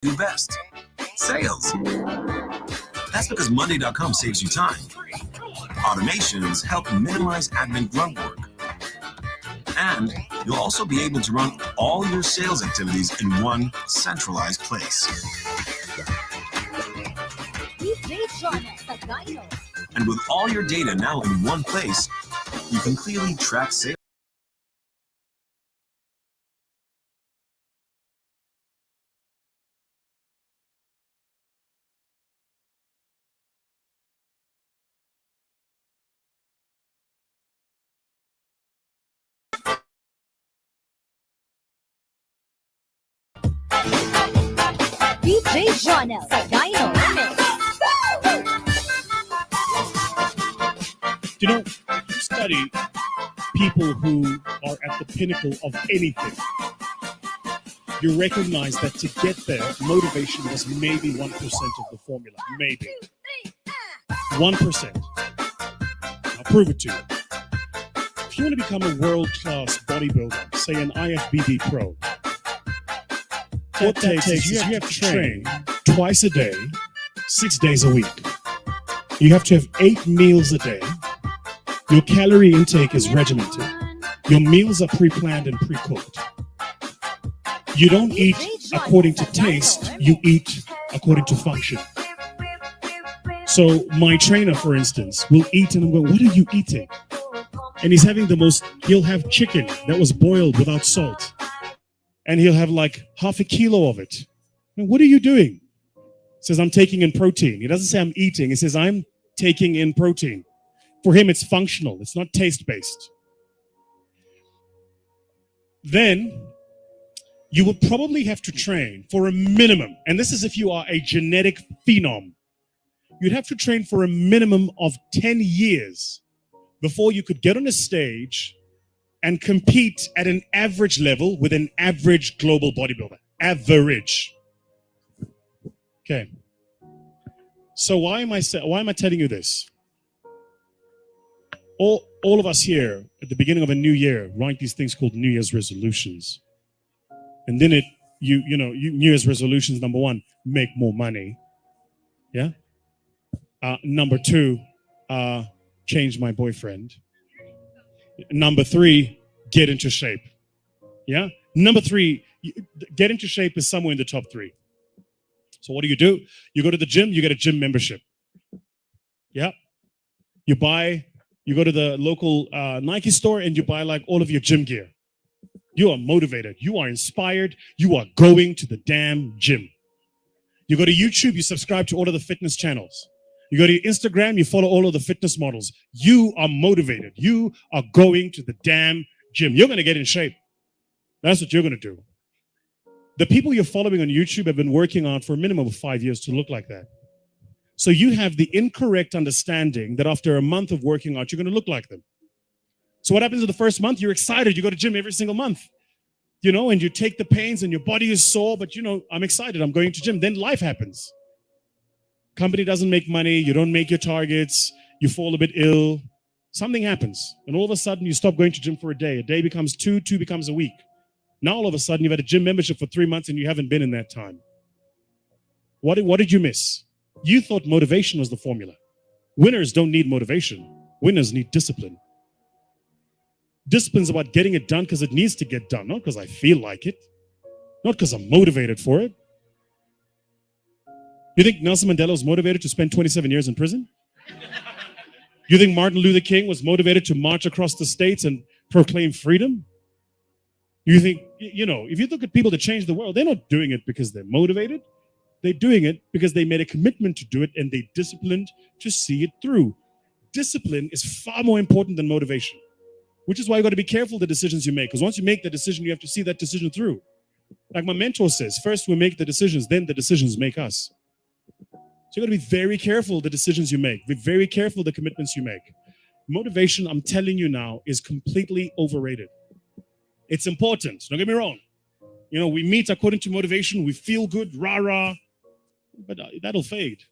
do best, sales. That's because Monday.com saves you time. Automations help minimize admin grunt work. And you'll also be able to run all your sales activities in one centralized place. And with all your data now in one place, you can clearly track sales. DJ Jonel sa Dino Mix. You know, you study people who are at the pinnacle of anything. You recognize that to get there, motivation was maybe 1% of the formula. Maybe. 1%. I'll prove it to you. If you want to become a world-class bodybuilder, say an IFBB pro, what that takes is you have to train twice a day, 6 days a week. You have to have 8 meals a day. Your calorie intake is regimented. Your meals are pre-planned and pre-cooked. You don't eat according to taste, you eat according to function. So my trainer, for instance, will eat and I'm going, what are you eating? And he's having he'll have chicken that was boiled without salt. And he'll have like half a kilo of it. And what are you doing? He says, I'm taking in protein. He doesn't say I'm eating. He says, I'm taking in protein. For him, it's functional. It's not taste-based. Then you will probably have to train for a minimum. And this is if you are a genetic phenom. You'd have to train for a minimum of 10 years before you could get on a stage and compete at an average level with an average global bodybuilder. Average. Okay. So why am I telling you this? All of us here at the beginning of a new year write these things called New Year's resolutions. And then New Year's resolutions, number 1, make more money. Yeah. Number 2, change my boyfriend. Number 3, get into shape. Yeah. Number 3, get into shape is somewhere in the top 3. So what do? You go to the gym, you get a gym membership. Yeah. You go to the local Nike store and you buy like all of your gym gear. You are motivated. You are inspired. You are going to the damn gym. You go to YouTube, you subscribe to all of the fitness channels. You go to Instagram, you follow all of the fitness models. You are motivated. You are going to the damn gym. You're going to get in shape. That's what you're going to do. The people you're following on YouTube have been working on for a minimum of 5 years to look like that. So you have the incorrect understanding that after a month of working out, you're going to look like them. So what happens in the first month? You're excited. You go to gym every single month, and you take the pains and your body is sore, but I'm excited. I'm going to gym. Then life happens. Company doesn't make money. You don't make your targets. You fall a bit ill. Something happens. And all of a sudden you stop going to gym for a day. A day becomes 2, 2 becomes a week. Now all of a sudden you've had a gym membership for 3 months and you haven't been in that time. What did you miss? You thought motivation was the formula. Winners don't need motivation. Winners need discipline. Discipline's about getting it done because it needs to get done, not because I feel like it, not because I'm motivated for it. You think Nelson Mandela was motivated to spend 27 years in prison? You think Martin Luther King was motivated to march across the states and proclaim freedom? You think, if you look at people that change the world, they're not doing it because they're motivated. They're doing it because they made a commitment to do it and they disciplined to see it through. Discipline is far more important than motivation, which is why you got to be careful the decisions you make. Because once you make the decision, you have to see that decision through. Like my mentor says, first we make the decisions, then the decisions make us. So you got to be very careful the decisions you make. Be very careful the commitments you make. Motivation, I'm telling you now, is completely overrated. It's important. Don't get me wrong. We meet according to motivation. We feel good, rah-rah. But that'll fade.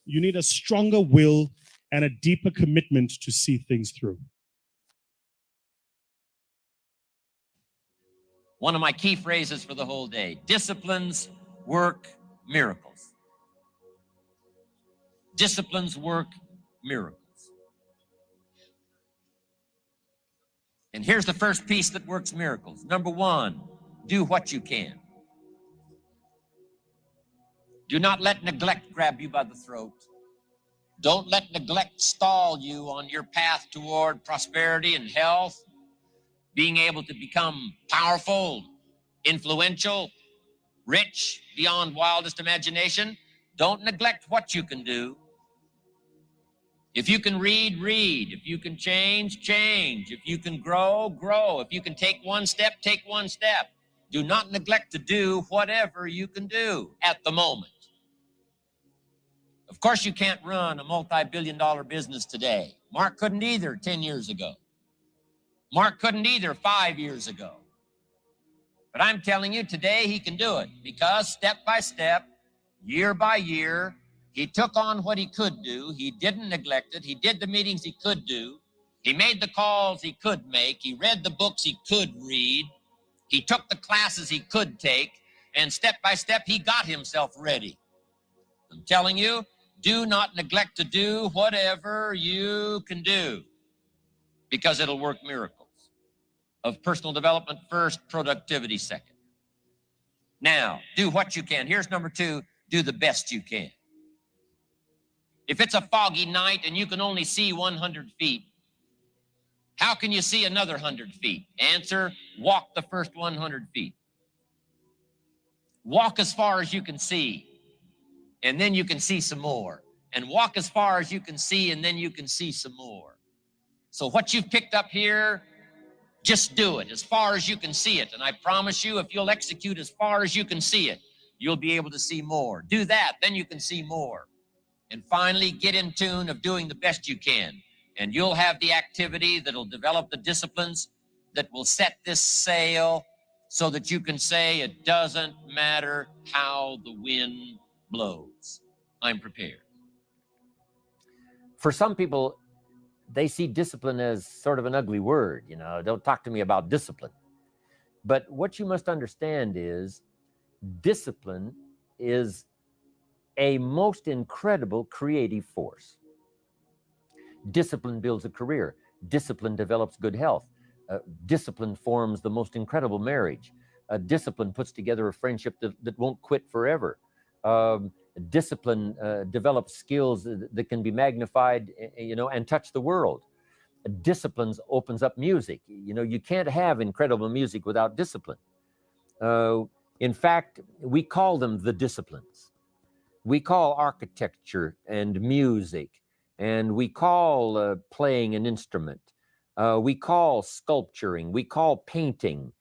You need a stronger will and a deeper commitment to see things through. One of my key phrases for the whole day: disciplines work miracles. Disciplines work miracles. And here's the first piece that works miracles. Number one, do what you can. Do not let neglect grab you by the throat. Don't let neglect stall you on your path toward prosperity and health, being able to become powerful, influential, rich beyond wildest imagination. Don't neglect what you can do. If you can read, read. If you can change, change. If you can grow, grow. If you can take one step, take one step. Do not neglect to do whatever you can do at the moment. Of course, you can't run a multi-billion-dollar business today. Mark couldn't either 10 years ago. Mark couldn't either 5 years ago. But I'm telling you, today he can do it because step by step, year by year, he took on what he could do. He didn't neglect it. He did the meetings he could do. He made the calls he could make. He read the books he could read. He took the classes he could take. And step by step, he got himself ready. I'm telling you, do not neglect to do whatever you can do because it'll work miracles. Of personal development first, productivity second. Now, do what you can. Here's number two, do the best you can. If it's a foggy night and you can only see 100 feet, how can you see another 100 feet? Answer, walk the first 100 feet. Walk as far as you can see, and then you can see some more. And walk as far as you can see, and then you can see some more. So what you've picked up here, just do it as far as you can see it. And I promise you, if you'll execute as far as you can see it, you'll be able to see more. Do that, then you can see more. And finally, get in tune of doing the best you can. And you'll have the activity that'll develop the disciplines that will set this sail so that you can say it doesn't matter how the wind blows. I'm prepared. For some people, they see discipline as sort of an ugly word. You know, don't talk to me about discipline. But what you must understand is discipline is a most incredible creative force. Discipline builds a career. Discipline develops good health. Discipline forms the most incredible marriage. Discipline puts together a friendship that won't quit forever. Discipline develops skills that can be magnified, and touch the world. Disciplines opens up music. You can't have incredible music without discipline. In fact, we call them the disciplines. We call architecture and music, and we call playing an instrument. We call sculpturing. We call painting.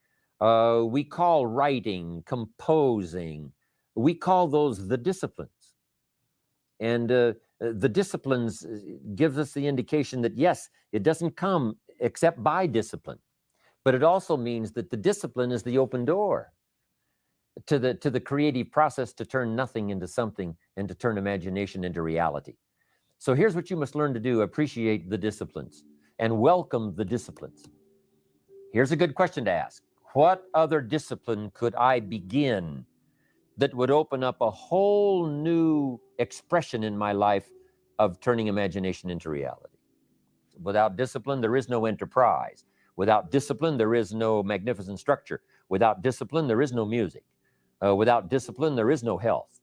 We call writing, composing. We call those the disciplines. And the disciplines gives us the indication that, yes, it doesn't come except by discipline, but it also means that the discipline is the open door to the creative process to turn nothing into something and to turn imagination into reality. So here's what you must learn to do: appreciate the disciplines and welcome the disciplines. Here's a good question to ask. What other discipline could I begin that would open up a whole new expression in my life of turning imagination into reality? Without discipline, there is no enterprise. Without discipline, there is no magnificent structure. Without discipline, there is no music. Without discipline, there is no health.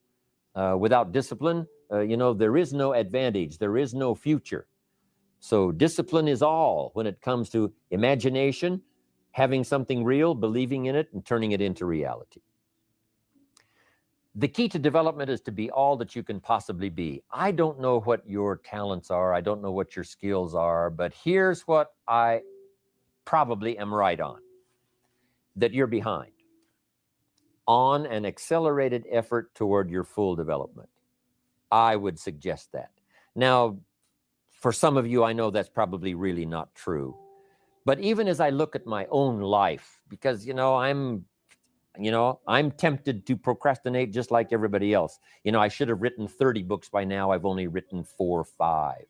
Without discipline, there is no advantage. There is no future. So discipline is all when it comes to imagination, having something real, believing in it, and turning it into reality. The key to development is to be all that you can possibly be. I don't know what your talents are. I don't know what your skills are, but here's what I probably am right on, that you're behind on an accelerated effort toward your full development. I would suggest that. Now, for some of you, I know that's probably really not true. But even as I look at my own life, because, I'm tempted to procrastinate just like everybody else. I should have written 30 books by now. I've only written 4 or 5.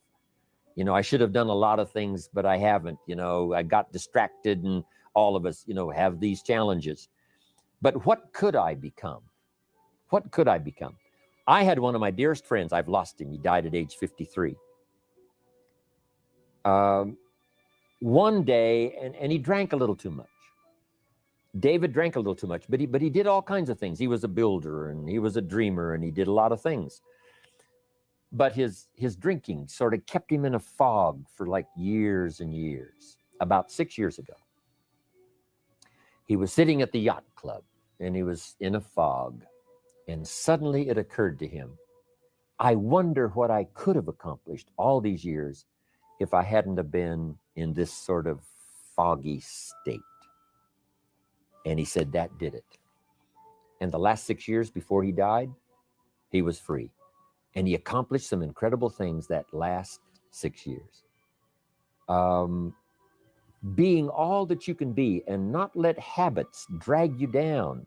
I should have done a lot of things, but I haven't. I got distracted, and all of us, have these challenges. But what could I become? What could I become? I had one of my dearest friends. I've lost him. He died at age 53. One day, and he drank a little too much. David drank a little too much, but he did all kinds of things. He was a builder, and he was a dreamer, and he did a lot of things. But his drinking sort of kept him in a fog for like years and years. About 6 years ago, he was sitting at the yacht club, and he was in a fog, and suddenly it occurred to him, I wonder what I could have accomplished all these years if I hadn't have been in this sort of foggy state. And he said that did it. And the last 6 years before he died, he was free. And he accomplished some incredible things that last 6 years. Being all that you can be, and not let habits drag you down.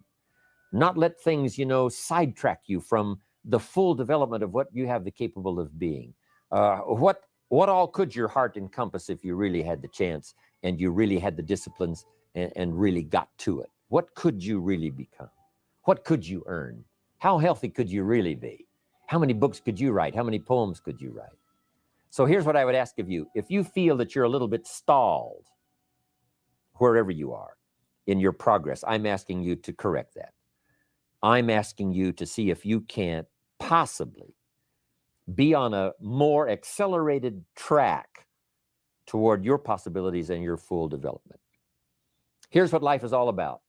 Not let things, sidetrack you from the full development of what you have the capable of being. What all could your heart encompass if you really had the chance and you really had the disciplines and really got to it? What could you really become? What could you earn? How healthy could you really be? How many books could you write? How many poems could you write? So here's what I would ask of you. If you feel that you're a little bit stalled, wherever you are in your progress, I'm asking you to correct that. I'm asking you to see if you can't possibly be on a more accelerated track toward your possibilities and your full development. Here's what life is all about: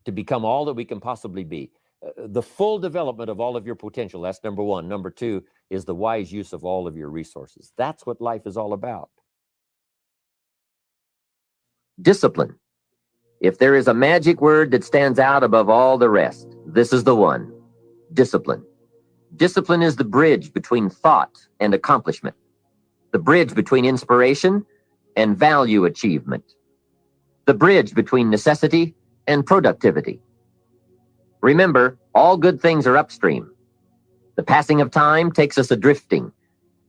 to become all that we can possibly be. The full development of all of your potential. That's number one. Number two is the wise use of all of your resources. That's what life is all about. Discipline. If there is a magic word that stands out above all the rest, this is the one: discipline. Discipline is the bridge between thought and accomplishment, the bridge between inspiration and value achievement, the bridge between necessity and productivity. Remember, all good things are upstream. The passing of time takes us adrifting,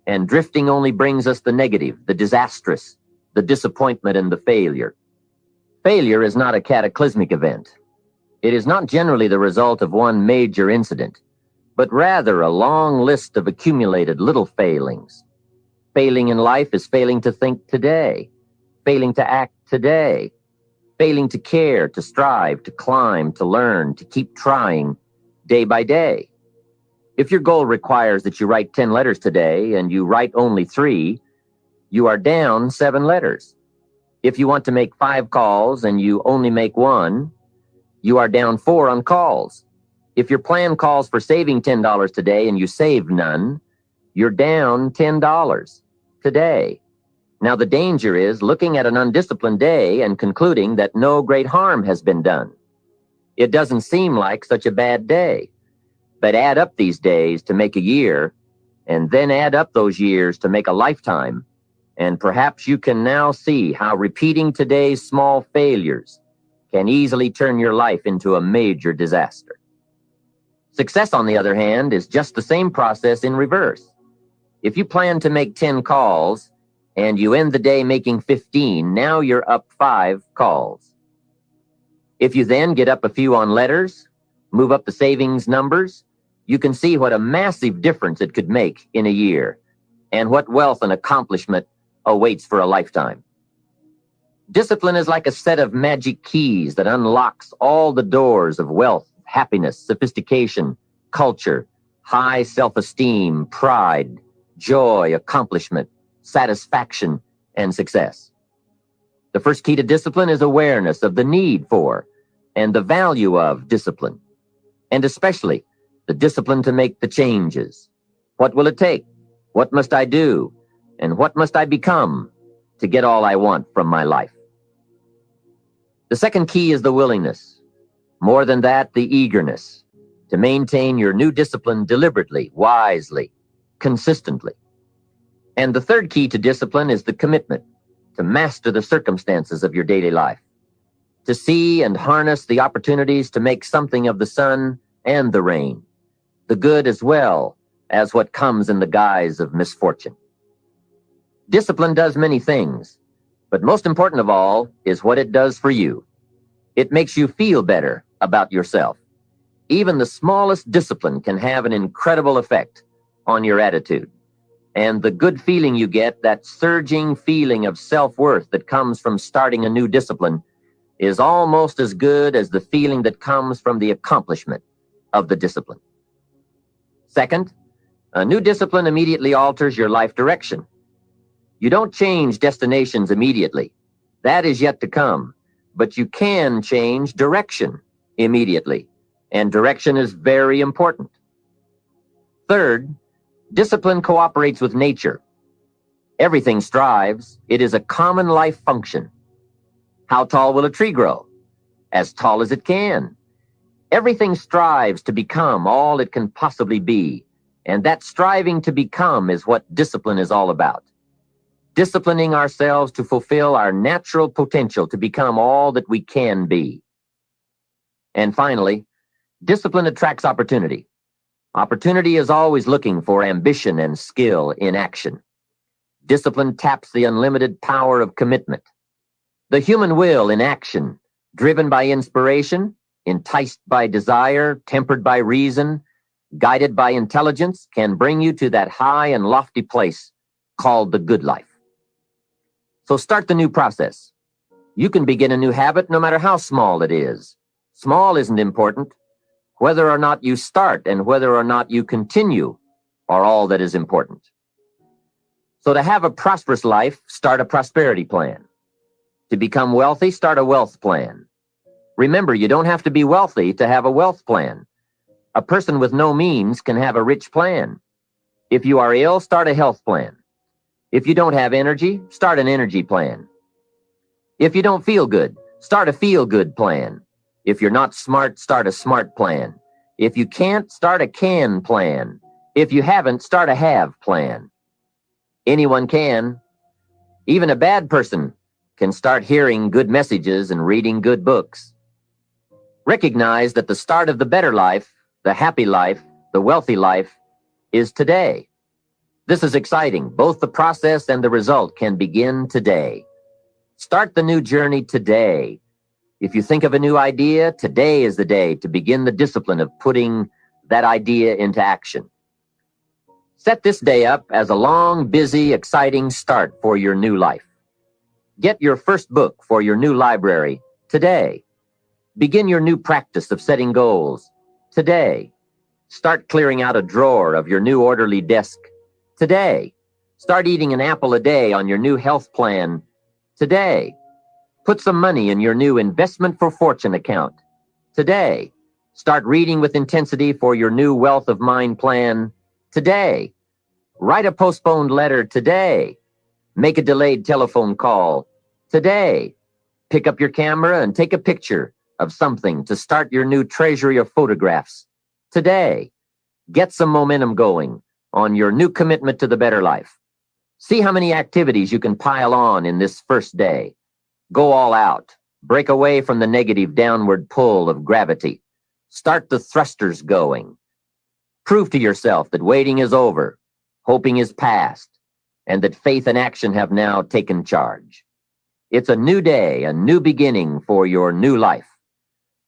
and drifting only brings us the negative, the disastrous, the disappointment, and the failure. Failure is not a cataclysmic event. It is not generally the result of one major incident, but rather a long list of accumulated little failings. Failing in life is failing to think today, failing to act today, failing to care, to strive, to climb, to learn, to keep trying day by day. If your goal requires that you write 10 letters today and you write only 3, you are down 7 letters. If you want to make 5 calls and you only make 1, you are down 4 on calls. If your plan calls for saving $10 today and you save none, you're down $10 today. Now, the danger is looking at an undisciplined day and concluding that no great harm has been done. It doesn't seem like such a bad day, but add up these days to make a year, and then add up those years to make a lifetime, and perhaps you can now see how repeating today's small failures can easily turn your life into a major disaster. Success, on the other hand, is just the same process in reverse. If you plan to make 10 calls and you end the day making 15, now you're up 5 calls. If you then get up a few on letters, move up the savings numbers, you can see what a massive difference it could make in a year, and what wealth and accomplishment awaits for a lifetime. Discipline is like a set of magic keys that unlocks all the doors of wealth, happiness, sophistication, culture, high self-esteem, pride, joy, accomplishment, satisfaction, and success. The first key to discipline is awareness of the need for and the value of discipline, and especially the discipline to make the changes. What will it take? What must I do? And what must I become to get all I want from my life? The second key is the willingness. More than that, the eagerness to maintain your new discipline deliberately, wisely, consistently. And the third key to discipline is the commitment to master the circumstances of your daily life, to see and harness the opportunities to make something of the sun and the rain, the good as well as what comes in the guise of misfortune. Discipline does many things, but most important of all is what it does for you. It makes you feel better about yourself. Even the smallest discipline can have an incredible effect on your attitude. And the good feeling you get, that surging feeling of self-worth that comes from starting a new discipline, is almost as good as the feeling that comes from the accomplishment of the discipline. Second, a new discipline immediately alters your life direction. You don't change destinations immediately. That is yet to come. But you can change direction immediately. And direction is very important. Third, discipline cooperates with nature. Everything strives. It is a common life function. How tall will a tree grow? As tall as it can. Everything strives to become all it can possibly be. And that striving to become is what discipline is all about. Disciplining ourselves to fulfill our natural potential to become all that we can be. And finally, discipline attracts opportunity. Opportunity is always looking for ambition and skill in action. Discipline taps the unlimited power of commitment. The human will in action, driven by inspiration, enticed by desire, tempered by reason, guided by intelligence, can bring you to that high and lofty place called the good life. So start the new process. You can begin a new habit no matter how small it is. Small isn't important. Whether or not you start and whether or not you continue are all that is important. So to have a prosperous life, start a prosperity plan. To become wealthy, start a wealth plan. Remember, you don't have to be wealthy to have a wealth plan. A person with no means can have a rich plan. If you are ill, start a health plan. If you don't have energy, start an energy plan. If you don't feel good, start a feel-good plan. If you're not smart, start a smart plan. If you can't, start a can plan. If you haven't, start a have plan. Anyone can. Even a bad person can start hearing good messages and reading good books. Recognize that the start of the better life, the happy life, the wealthy life, is today. This is exciting. Both the process and the result can begin today. Start the new journey today. If you think of a new idea, today is the day to begin the discipline of putting that idea into action. Set this day up as a long, busy, exciting start for your new life. Get your first book for your new library today. Begin your new practice of setting goals today. Start clearing out a drawer of your new orderly desk today. Start eating an apple a day on your new health plan today. Put some money in your new investment for fortune account today. Start reading with intensity for your new wealth of mind plan today. Write a postponed letter today. Make a delayed telephone call today. Pick up your camera and take a picture of something to start your new treasury of photographs today. Get some momentum going on your new commitment to the better life. See how many activities you can pile on in this first day. Go all out. Break away from the negative downward pull of gravity. Start the thrusters going. Prove to yourself that waiting is over, hoping is past, and that faith and action have now taken charge. It's a new day, a new beginning for your new life.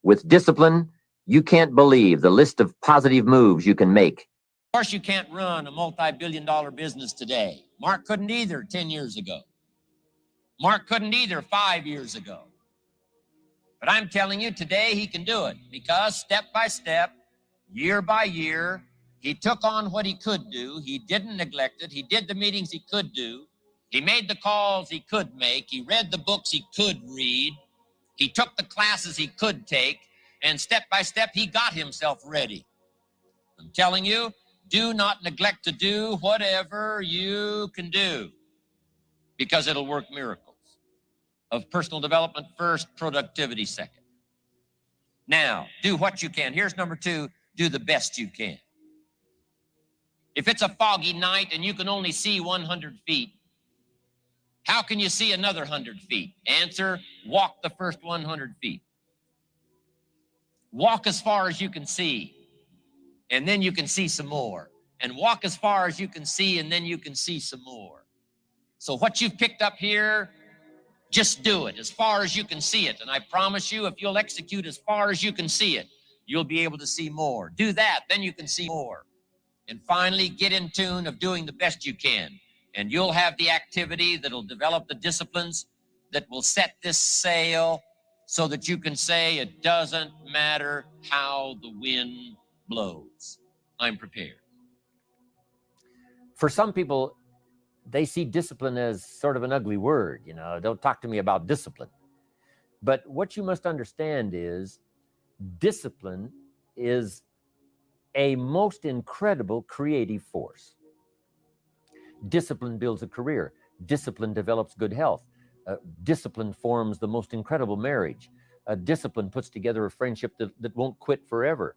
With discipline, you can't believe the list of positive moves you can make. Of course, you can't run a multi-billion-dollar business today. Mark couldn't either 10 years ago. Mark couldn't either 5 years ago. But I'm telling you, today he can do it because step by step, year by year, he took on what he could do. He didn't neglect it. He did the meetings he could do. He made the calls he could make. He read the books he could read. He took the classes he could take. And step by step, he got himself ready. I'm telling you, do not neglect to do whatever you can do because it'll work miracles. Of personal development first, productivity second. Now, do what you can. Here's number 2, do the best you can. If it's a foggy night and you can only see 100 feet, how can you see another 100 feet? Answer, walk the first 100 feet. Walk as far as you can see, and then you can see some more. And walk as far as you can see, and then you can see some more. So what you've picked up here, just do it as far as you can see it. And I promise you, if you'll execute as far as you can see it, you'll be able to see more. Do that, then you can see more. And finally, get in tune of doing the best you can. And you'll have the activity that'll develop the disciplines that will set this sail so that you can say it doesn't matter how the wind blows. I'm prepared. For some people, they see discipline as sort of an ugly word. Don't talk to me about discipline. But what you must understand is discipline is a most incredible creative force. Discipline builds a career. Discipline develops good health. Discipline forms the most incredible marriage. Discipline puts together a friendship that won't quit forever.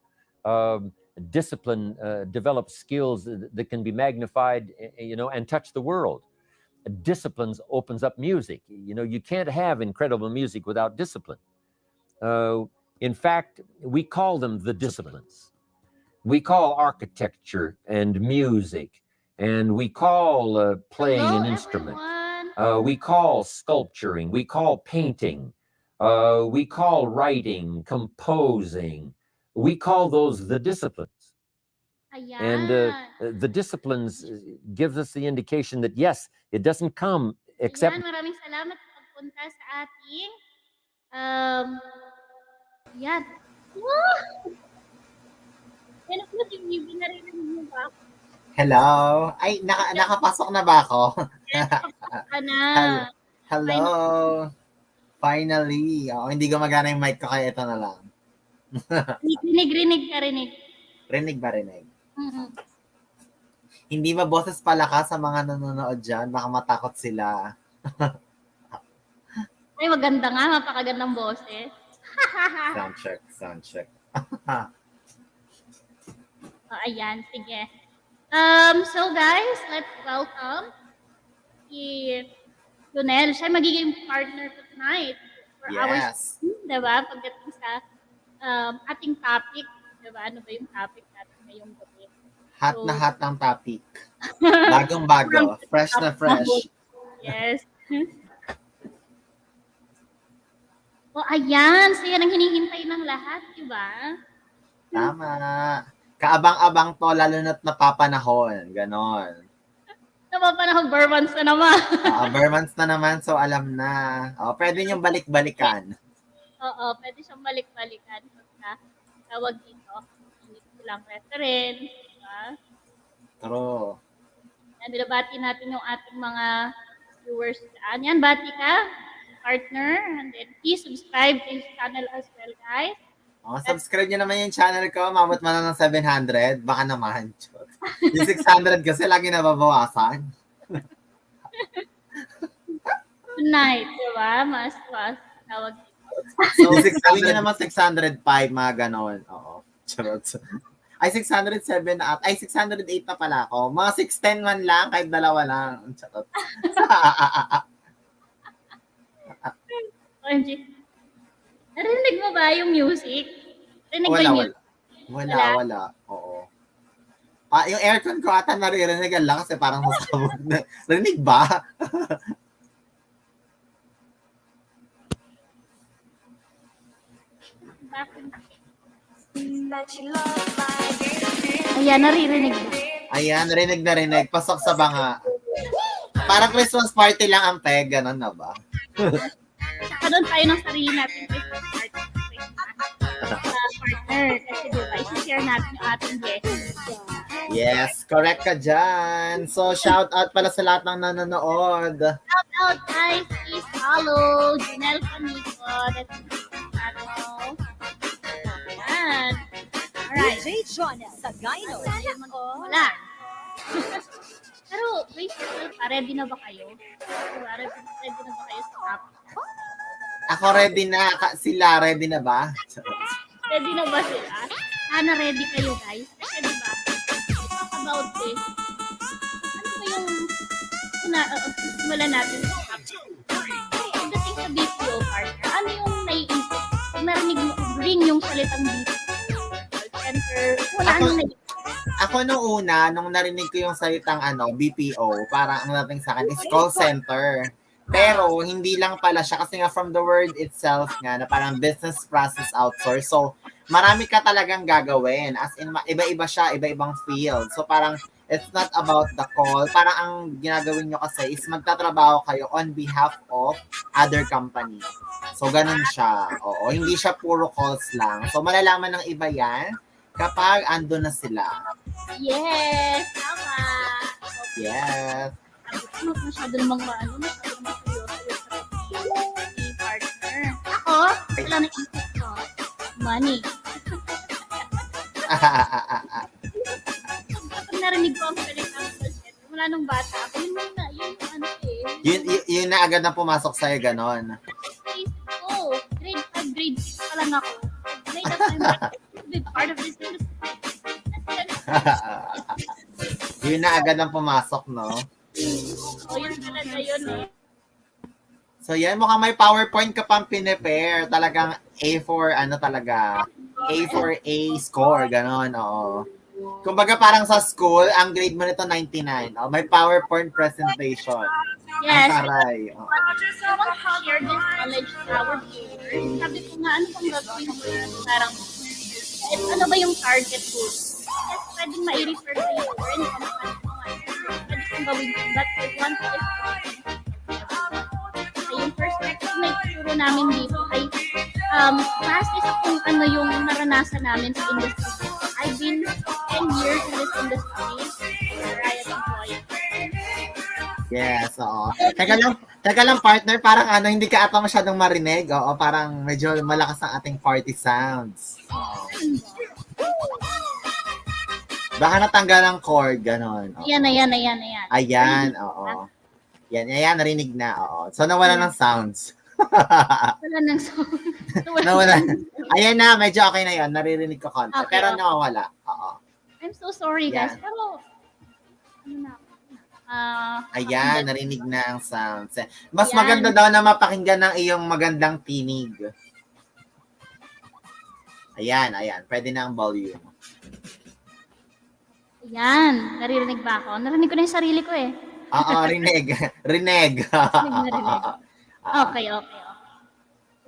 Discipline develops skills that can be magnified, and touch the world. Disciplines opens up music. You can't have incredible music without discipline. In fact, we call them the disciplines. We call architecture and music, and we call playing an instrument. We call sculpturing. We call painting. We call writing, composing. We call those the disciplines. Ayan. And the disciplines gives us the indication that yes, it doesn't come except. Ayan, maraming salamat sa pagpunta sa ating yan. Yan ako, TV, narinig mo ba? Hello? Ay, nakapasok na ba ako? Nakapasok ka na. Hello? Finally. Hindi gumagana yung mic ko, kaya ito na lang. Rinig ka, rinig. Rinig ba rinig? Mm-hmm. Hindi ba boses palakas sa mga nanonood dyan? Baka matakot sila. Ay, maganda nga. Mapakagandang boses. Sound check. Ayan, sige. So guys, let's welcome si Jonel. Siya magiging partner ko tonight for our stream, diba? Pagdating sa ating topic, diba? Ano ba yung topic natin ngayong gabi? Hot na hot ang topic. Bagong-bago. Fresh na fresh. Yes. O, ayan. So, yan ang hinihintay ng lahat, diba? Tama. Kaabang-abang to, lalo na't napapanahon. Ganon. Napapanahon, Burmans na naman. Burmans na naman, so alam na. Pwede niyong balik-balikan. Oo, pwede siyang balik-balikan. Tawag dito. Hindi ko lang reference. Diba? True. Yan, binabati natin yung ating mga viewers. Yan, bati ka, partner. And then, please subscribe to his channel as well, guys. Subscribe niyo naman yung channel ko. Mamot man ng 700. Baka naman. Yung 600 kasi lagi nababawasan. Tonight, diba? Mas tawag dito. So, sabi niyo naman 605, mga ganon. Oo. Charot. Ay, 607 at ay 608 na pala ako. Mga 610 man lang, kahit dalawa lang. Charot. OMG. Narinig mo ba yung music? Narinig mo yung music? Wala. Oo. Yung aircon ko ata naririnig lang kasi parang masabog na. Narinig ba? Ayan, naririnig ba? Ayan, narinig. Pasok sa banga. Parang Christmas party lang ang peg. Ganon na ba? Saka doon tayo ng sarili natin Christmas party. Partner. Kasi diba, isi-share natin yung ating guest. Yes, correct ka dyan. So, shout out pala sa lahat ng nanonood. Shout out, guys. Please follow Janelle Canico. That's his channel. Ayan. Alright. DJ Jonel sa Gyno. Wala. Pero, wait, ready na ba kayo? Diba? Ready na ba kayo sa topic? Ako ready na. Sila ready na ba? Ready na ba sila? Sana ready kayo, guys. Kasi diba, talk about this. Ano ba yung simulan natin sa topic? Pagdating sa BPO partner, ano yung naiisip? Kung narinig mo, ring yung salitang BPO. Call center. Ako nung narinig ko yung salitang BPO, parang ang dating sa akin is call center. Pero hindi lang pala siya kasi nga from the word itself nga na parang business process outsource. So marami ka talagang gagawin. As in, iba-iba siya, iba-ibang field. So parang, it's not about the call. Parang ang ginagawin nyo kasi is magtatrabaho kayo on behalf of other company. So ganun siya. Oo, hindi siya puro calls lang. So malalaman ng iba yan kapag ando na sila. Yes, tama. Yes. Sabi ko, masyado namang seryoso yung partner. Ako, wala na isip ko. Money. Pag narinig ko ang salita ng call center, wala nung bata ako, yun na, yun yung ano eh. Yun na agad na pumasok sa'yo, ganon. Isip ko, grade 5, grade 6 pa lang ako. Grade up, I'm like, be part of this industry. Yun na agad ang pumasok, no? O, yun talaga yun eh. So yan, mukhang may PowerPoint ka pang pinipare. Talagang A4, ano talaga, A4 A score, ganon, oo. Kumbaga parang sa school, ang grade mo nito 99. Oh, may PowerPoint presentation. Yes. Ang taray. Oh. I want to share this knowledge to our viewers. Sabi ko nga, ano pang gagawin ko na parang, ano ba yung target ko? Yes, pwedeng ma-refer kayo or in pwede kong gawin ko. But I want to yung perspective na ituturo namin dito ay base sa kung ano yung naranasan namin sa industry. I've been 10 years in this industry. Riot employee. Yes, oo. Teka lang partner, parang ano, hindi ka ata masyadong marinig. Oo, parang medyo malakas ang ating party sounds. Baka natanggal ang cord, ganon. Oo. Ayan. Ayan, oo. Yan, narinig na, oo. So, nawala ng sounds. Wala nang sound. Nawala. Ayan na, medyo okay na yun. Naririnig ko konti. Okay, Pero okay. nawawala. Oo. I'm so sorry, guys. Yan. Pero, ano na, Ayan, narinig na ang sounds. Mas Yan. maganda daw na mapakinggan ng iyong magandang tinig. Ayan. Pwede na ang volume. Ayan, naririnig ba ako? Narinig ko na yung sarili ko eh. Oo, rinig. Rinig. Okay.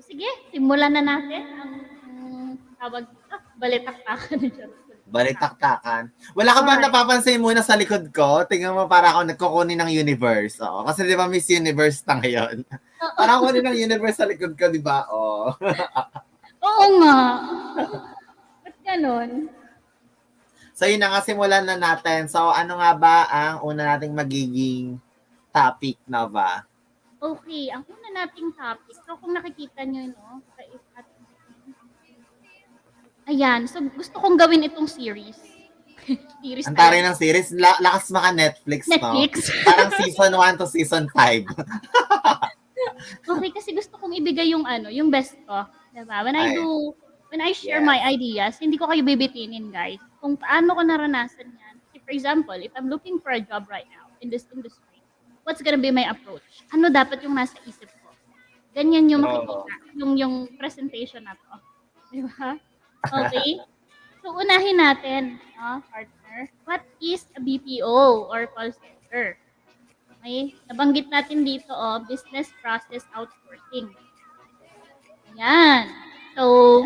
Sige, simulan na natin ang tawag, balitaktakan. Balitaktakan. Wala ka ba napapansin muna sa likod ko? Tingnan mo para ako nagkukunin ng universe. Oo, kasi di ba Miss Universe na ngayon? Parang kunin ng universe sa likod ko, di ba? Oo. Oo nga. Ba't ganon? So yun na nga, simulan na natin. So ano nga ba ang una nating magiging topic, Nova? Okay, ang una nating topic. So kung nakikita nyo, no? Ayan, so gusto kong gawin itong series. Series Ang taray ng series, lakas maka Netflix, no? Netflix. Parang season 1 to season 5. Okay, kasi gusto kong ibigay yung yung best ko. Diba? When I share my ideas, hindi ko kayo bibitinin, guys. Kung paano ko naranasan yan. For example, if I'm looking for a job right now in this industry, what's gonna be my approach? Ano dapat yung nasa isip ko? Ganyan yung makikita, yung presentation na to. Di ba? Okay? So, unahin natin, partner. What is a BPO or call center? Okay? Nabanggit natin dito, business process outsourcing. Ayan. So,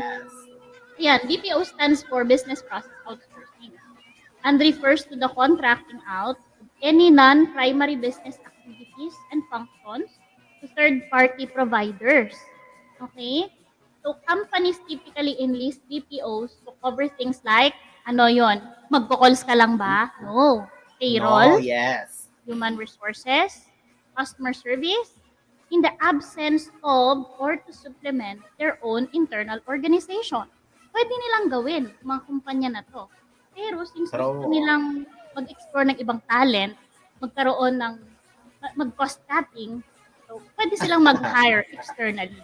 BPO stands for Business Process Outsourcing and refers to the contracting out of any non-primary business activities and functions to third-party providers. Okay? So, companies typically enlist BPOs to cover things like, ano yon? Magko-calls ka lang ba? No. Payroll, No, yes. human resources, customer service, in the absence of or to supplement their own internal organization. Pwede nilang gawin, mga kumpanya na to. Pero since gusto nilang mag-explore ng ibang talent, magkaroon ng mag-cost cutting, so pwede silang mag-hire externally.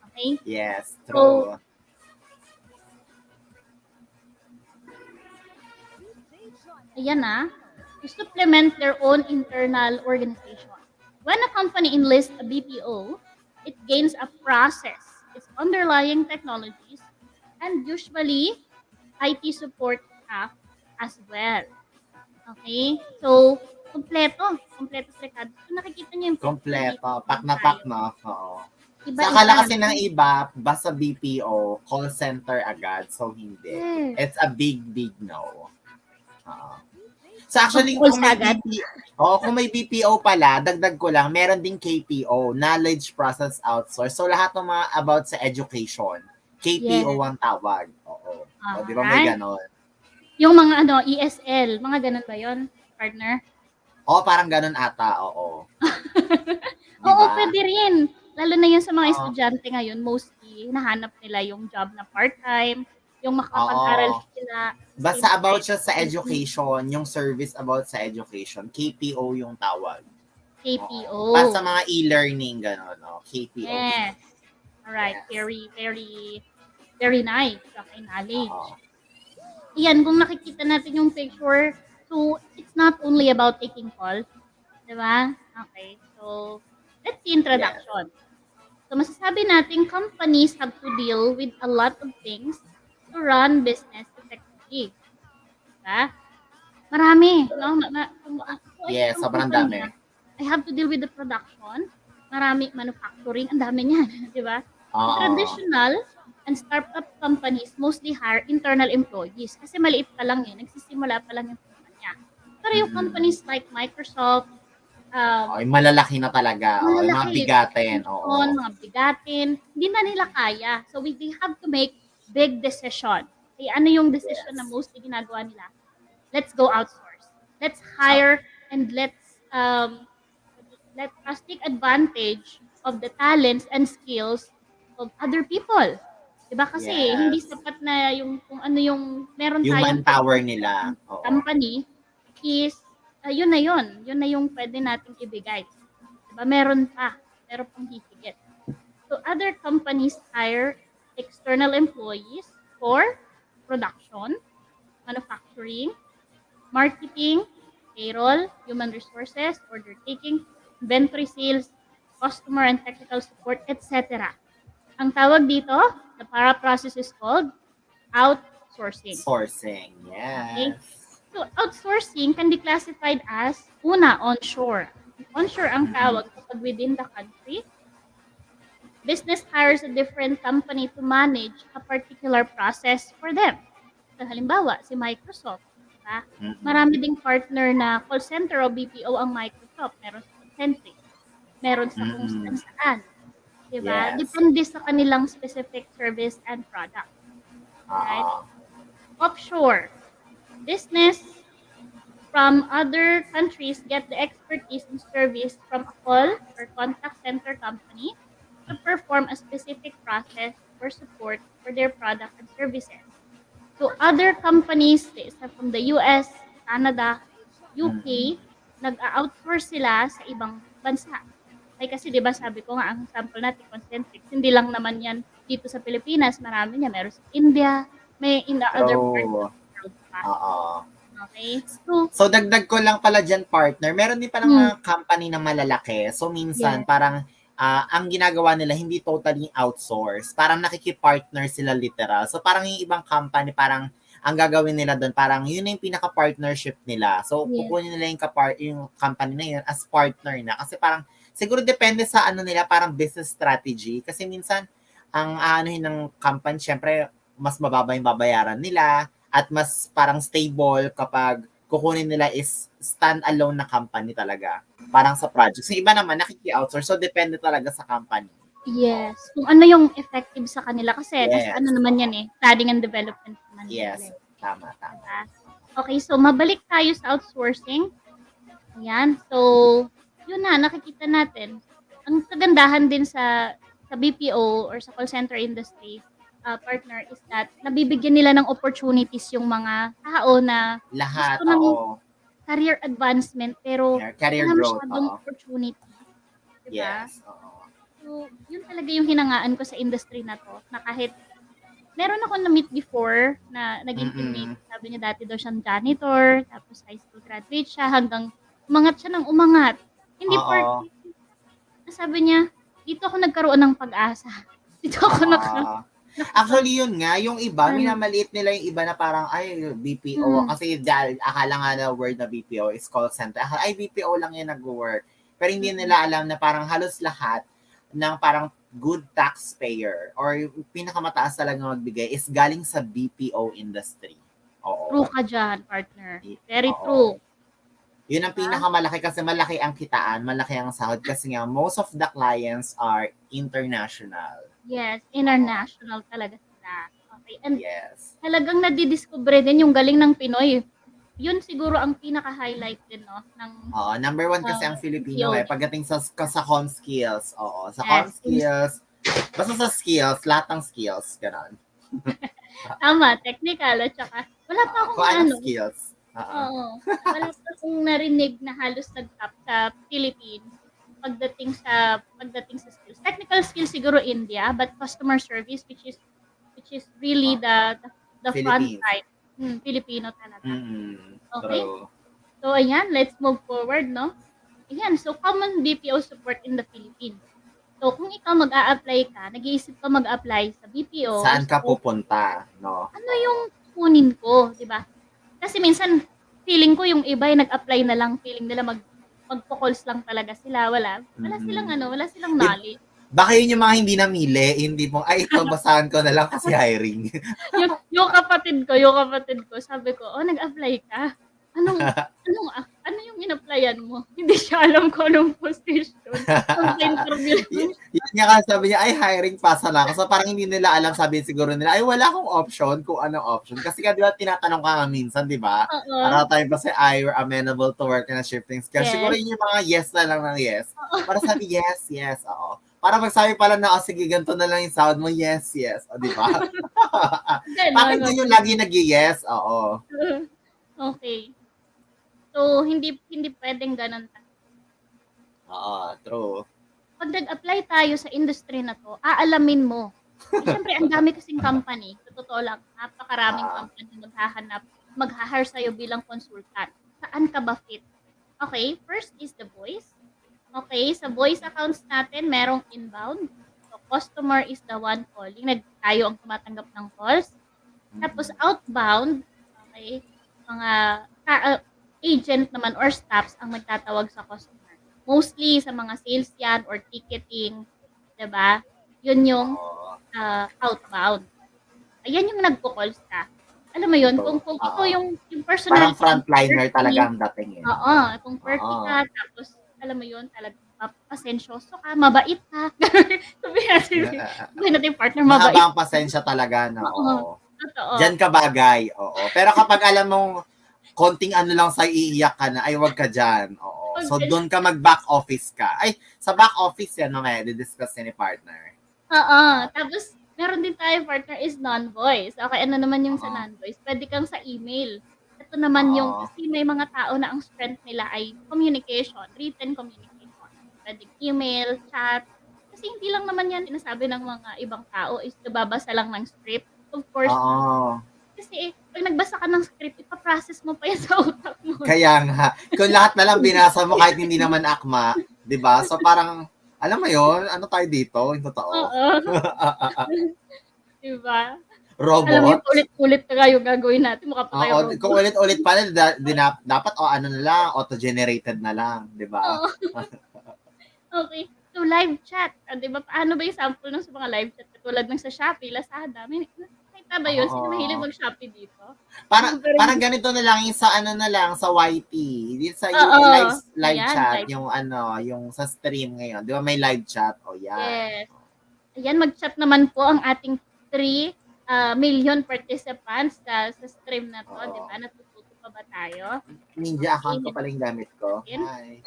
Okay? Yes, So, true. ayan na, to supplement their own internal organization. When a company enlists a BPO, it gains a process, its underlying technologies, and usually IT support staff as well. Okay? So, kompleto sa Ricardo. So, nakikita niyo yung Kompleto. Pak na pak, no? Oo. Iba Sa akala kasi ng iba, basta BPO, call center agad. So, hindi. Yes. It's a big no. Oo. So, actually, Calls kung may agad. kung may BPO pala, dagdag ko lang, meron ding KPO, Knowledge Process Outsource. So, lahat ng mga about sa education, KPO Yes. ang tawag. Oo. O, di ba may Alright. ganon? Yung mga ESL, mga ganun ba yon, partner? Oo, parang ganon ata. Oo. Oo, Diba? pwede rin. Lalo na yun sa mga Oo. estudyante ngayon, mostly, nahanap nila yung job na part-time, yung makapag-aral Oo. sila. Basta same about time. siya sa education, yung service about sa education, KPO yung tawag. KPO. Para sa mga e-learning, gano'n, no? KPO. Yes. Alright. Yes. Very, very, very nice. Okay, knowledge. Oo. Yan, kung nakikita natin yung picture, so, it's not only about taking calls. Diba? Okay. So, let's see introduction. So, masasabi natin companies have to deal with a lot of things to run business effectively. Diba? Marami. No? Yes, sobrang company, dami. I have to deal with the production. Marami manufacturing. Ang dami niyan. Diba? Oo. Traditional and startup companies mostly hire internal employees kasi maliit pa lang yun. Nagsisimula pa lang yung kumpanya. Pero yung companies like Microsoft, Ay, malalaki na talaga. Oo, yung mga bigatin. Oo. mga bigatin, hindi na nila kaya. So, they have to make big decision. Okay, ano yung decision na mostly ginagawa nila? Let's go outsource. Let's hire and let us take advantage of the talents and skills of other people. Diba? Kasi hindi sapat na yung kung ano yung meron Yung tayong manpower nila. Oo. company is yun na yun. Yun na yung pwede nating ibigay. Diba? Meron pang hihigit. So, other companies hire external employees for production, manufacturing, marketing, payroll, human resources, order taking, inventory sales, customer and technical support, etc. Ang tawag dito, the para process is called outsourcing. Sourcing. Okay? Yes. So, outsourcing can be classified as, una, onshore. Onshore ang tawag kapag within the country. Business hires a different company to manage a particular process for them. So, halimbawa, si Microsoft. Diba? Marami ding partner na call center o BPO ang Microsoft. Meron sa Concentric. Meron sa kung saan. Diba? Yes. Depende sa kanilang specific service and product. Right? Offshore. Business from other countries get the expertise and service from a call or contact center company to perform a specific process or support for their product and services. So other companies from the US, Canada, UK, nag-outsource sila sa ibang bansa. Ay kasi 'di ba sabi ko nga ang sample natin concentrics, hindi lang naman 'yan dito sa Pilipinas, marami niya, meron sa India, may in the other parts of the world pa. Oo. Okay? So, dagdag ko lang pala dyan, partner. Meron din palang mga company na malalaki. So, minsan, parang, ang ginagawa nila, hindi totally outsource. Parang nakikipartner sila literal. So, parang yung ibang company, parang, ang gagawin nila doon, parang yun yung pinaka-partnership nila. So, kukunin nila yung company na yun as partner na. Kasi parang, siguro depende sa ano nila, parang business strategy. Kasi minsan, ang anuhin ng company, syempre, mas mababa yung babayaran nila at mas parang stable kapag kukunin nila is stand-alone na company talaga. Parang sa projects. Yung iba naman, nakiki-outsource. So, depende talaga sa company. Yes. Kung ano yung effective sa kanila. Kasi, ano naman yan studying and development naman. Yes. Tama. Okay, so mabalik tayo sa outsourcing. Ayan. So, yun na, nakikita natin. Ang kagandahan din sa BPO or sa call center industry, partner, is that nabibigyan nila ng opportunities yung mga tao na Lahat, gusto ng career advancement pero career wala growth, masyadong opportunity. Diba? Yes, So, yun talaga yung hinangaan ko sa industry na to, na kahit meron ako na-meet before na naging teammate. Sabi niya dati daw siyang janitor, tapos high school graduate siya, hanggang umangat siya ng umangat. Hindi porke, sabi niya, dito ako nagkaroon ng pag-asa. Dito ako Actually, yun nga, yung iba, minamaliit nila yung iba na parang, ay, BPO. Kasi dahil akala nga na word na BPO is call center. Ay, BPO lang yung nag-work. Pero hindi nila alam na parang halos lahat ng parang good taxpayer or yung pinakamataas talaga magbigay is galing sa BPO industry. True Oo. ka dyan, partner. Very Oo. true. Yun ang Diba? pinakamalaki kasi malaki ang kitaan, malaki ang sahod kasi nga most of the clients are international. Yes, international talaga sila. Okay, and Yes. talagang nadidiscover din yung galing ng Pinoy. Yun siguro ang pinaka-highlight din, no, ng Oo, number one kasi ang Filipino BPO. pagdating sa com skills. Oo, sa Yes. com skills. Basta sa skills, lahat ng skills, gano'n. Tama, technical at saka wala pa akong Kung anong ano. skills. Oo. Oo. Wala pa akong narinig na halos nag-top sa Philippines pagdating sa skills. Technical skills siguro India, but customer service which is really the front Philippines. line. Filipino talaga. Okay? True. So ayan, let's move forward, no? Ayan, so common BPO support in the Philippines. So kung ikaw mag-a-apply ka, nag-iisip ka mag-apply sa BPO, Saan ka so, pupunta, no? ano yung kunin ko, di ba? Kasi minsan, feeling ko yung iba ay nag-apply na lang, feeling nila magpo-calls lang talaga sila, wala silang knowledge. Baka yun yung mga hindi namili, hindi mo, ay, ito, basahan ko na lang kasi hiring. yung kapatid ko, sabi ko, nag-apply ka? Ano yung in-applyan mo? Hindi siya alam kung anong position. Sa interview lang. Yun nga kasi sabi niya, ay, hiring pasa lang. So parang hindi nila alam, sabi siguro nila, ay, wala akong option kung anong option. Kasi nga, di ba, tinatanong ka nga minsan, di ba? Oo. Para tayo ba say, you're amenable to work in a shifting schedule. Yes. Siguro yun yung mga yes na lang ng yes. Para sabi, yes, oo. Para magsabi pala na, sige, ganito na lang yung sound mo, yes, o, di ba? Bakit din yung lagi nag-yes? Oo. Okay. So, hindi pwedeng ganun. Oo, true. Pag nag-apply tayo sa industry na to, aalamin mo. Siyempre, ang dami kasing company. Sa totoo lang, napakaraming company mag-hire sa'yo bilang consultant. Saan ka ba fit? Okay, first is the voice. Okay, sa voice accounts natin, merong inbound. So, customer is the one calling. Tayo ang tumatanggap ng calls. Tapos, outbound, okay, mga agent naman or staffs ang magtatawag sa customer. Mostly sa mga sales yan or ticketing, diba? Yun yung outbound. Ayan yung nagpo-calls ka. Alam mo yun, kung ito yung personality. Parang frontliner talaga ang dating eh. Oo, kung perky ka, tapos alam mo yun, talagang pasensyoso ka, mabait ka. Sabihin natin partner, mabait. Mahaba ang pasensya talaga, no? Oo. Totoo. Diyan ka bagay, oo. Pero kapag alam mong konting ano lang sa iiyak ka na, ay wag ka dyan. Oo. So, doon ka mag-back office ka. Ay, sa back office yan, mamaya, di-discuss ni partner. Oo. Tapos, meron din tayo, partner, is non-voice. Okay, ano naman yung sa non-voice? Pwede kang sa email. Ito naman yung, kasi may mga tao na ang strength nila ay communication, written communication. Pwede email, chat. Kasi hindi lang naman yan sinasabi ng mga ibang tao is nababasa lang ng script. Of course, kasi pag nagbasa ka ng script, ipaprocess mo pa yan sa utak mo. Kaya nga. Kung lahat na lang binasa mo kahit hindi naman akma, di ba? So parang, alam mo yun, ano tayo dito? Yung totoo. Oo. Diba? Robot. Alam mo yung ulit-ulit na kayo gagawin natin. Mukha pa tayo robot. Kung ulit-ulit pa rin, dapat ano na lang, auto-generated na lang, di ba? Okay. So, live chat. Di ba? Paano ba yung sample ng sa mga live chat? Tulad ng sa Shopee, Lazada. Nakita ba yun? Sino mahilig mag-Shopee dito? Parang ganito na lang yung sa ano na lang, sa YT. Dito sa live chat, yung yung sa stream ngayon. Di ba may live chat? O yan. Yes. Ayan, mag-chat naman po ang ating 3 million participants sa stream na to. Di ba? Natututo pa ba tayo? Ninja account ko pala yung gamit ko. Hi.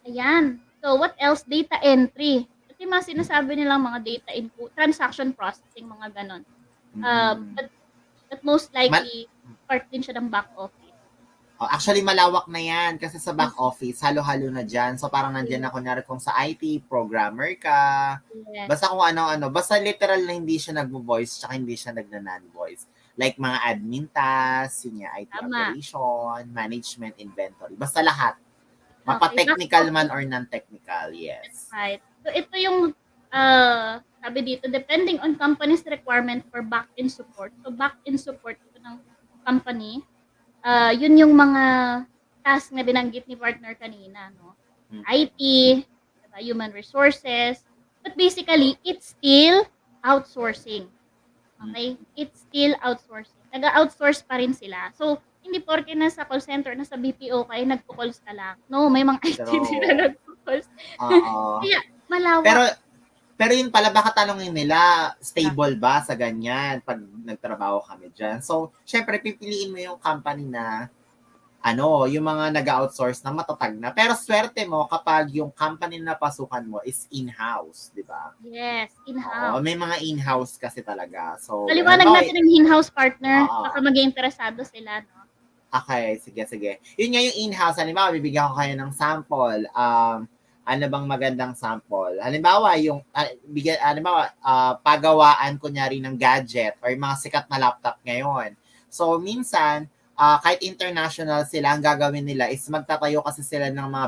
Ayan. So, what else? Data entry. Ito yung mga sinasabi nilang mga data input, transaction processing, mga ganon. But most likely, part din siya ng back office. Actually, malawak na yan kasi sa back office, halo-halo na dyan. So, parang nandyan na kunyari kung sa IT, programmer ka. Yes. Basta kung ano-ano. Basta literal na hindi siya nagvo-voice tsaka hindi siya nagna-non-voice. Like mga admin tasks, yun yung IT operation, management, inventory. Basta lahat. Mapa-technical man or non-technical, yes. That's right. So, ito yung sabi dito, depending on company's requirement for back-end support. So, back-end support ito ng company, yun yung mga task na binanggit ni partner kanina, no? IT, diba, human resources, But basically, it's still outsourcing. Okay? It's still outsourcing. Nag-outsource pa rin sila. So, hindi porke nasa call center, nasa BPO kayo, nagpo-calls ka lang. No, may mga IT True. sila nagpo-calls. Oo. Kaya, malawak. Pero yun pala, baka tanongin nila, stable ba sa ganyan pag nagtrabaho kami dyan? So, syempre, pipiliin mo yung company na, yung mga nag-outsource na matatag na. Pero swerte mo kapag yung company na pasukan mo is in-house, di ba? Yes, Oo, in-house. may mga in-house kasi talaga. So, Paliwanag halimbawa, natin ng in-house partner. Oo. Baka maging interesado sila, no? Okay, sige. Yun nga yung in-house. Halimbawa, bibigyan ko kayo ng sample. Ano bang magandang sample? Halimbawa, pagawaan kunyari ng gadget or yung mga sikat na laptop ngayon. So, minsan, kahit international sila, ang gagawin nila is magtatayo kasi sila ng mga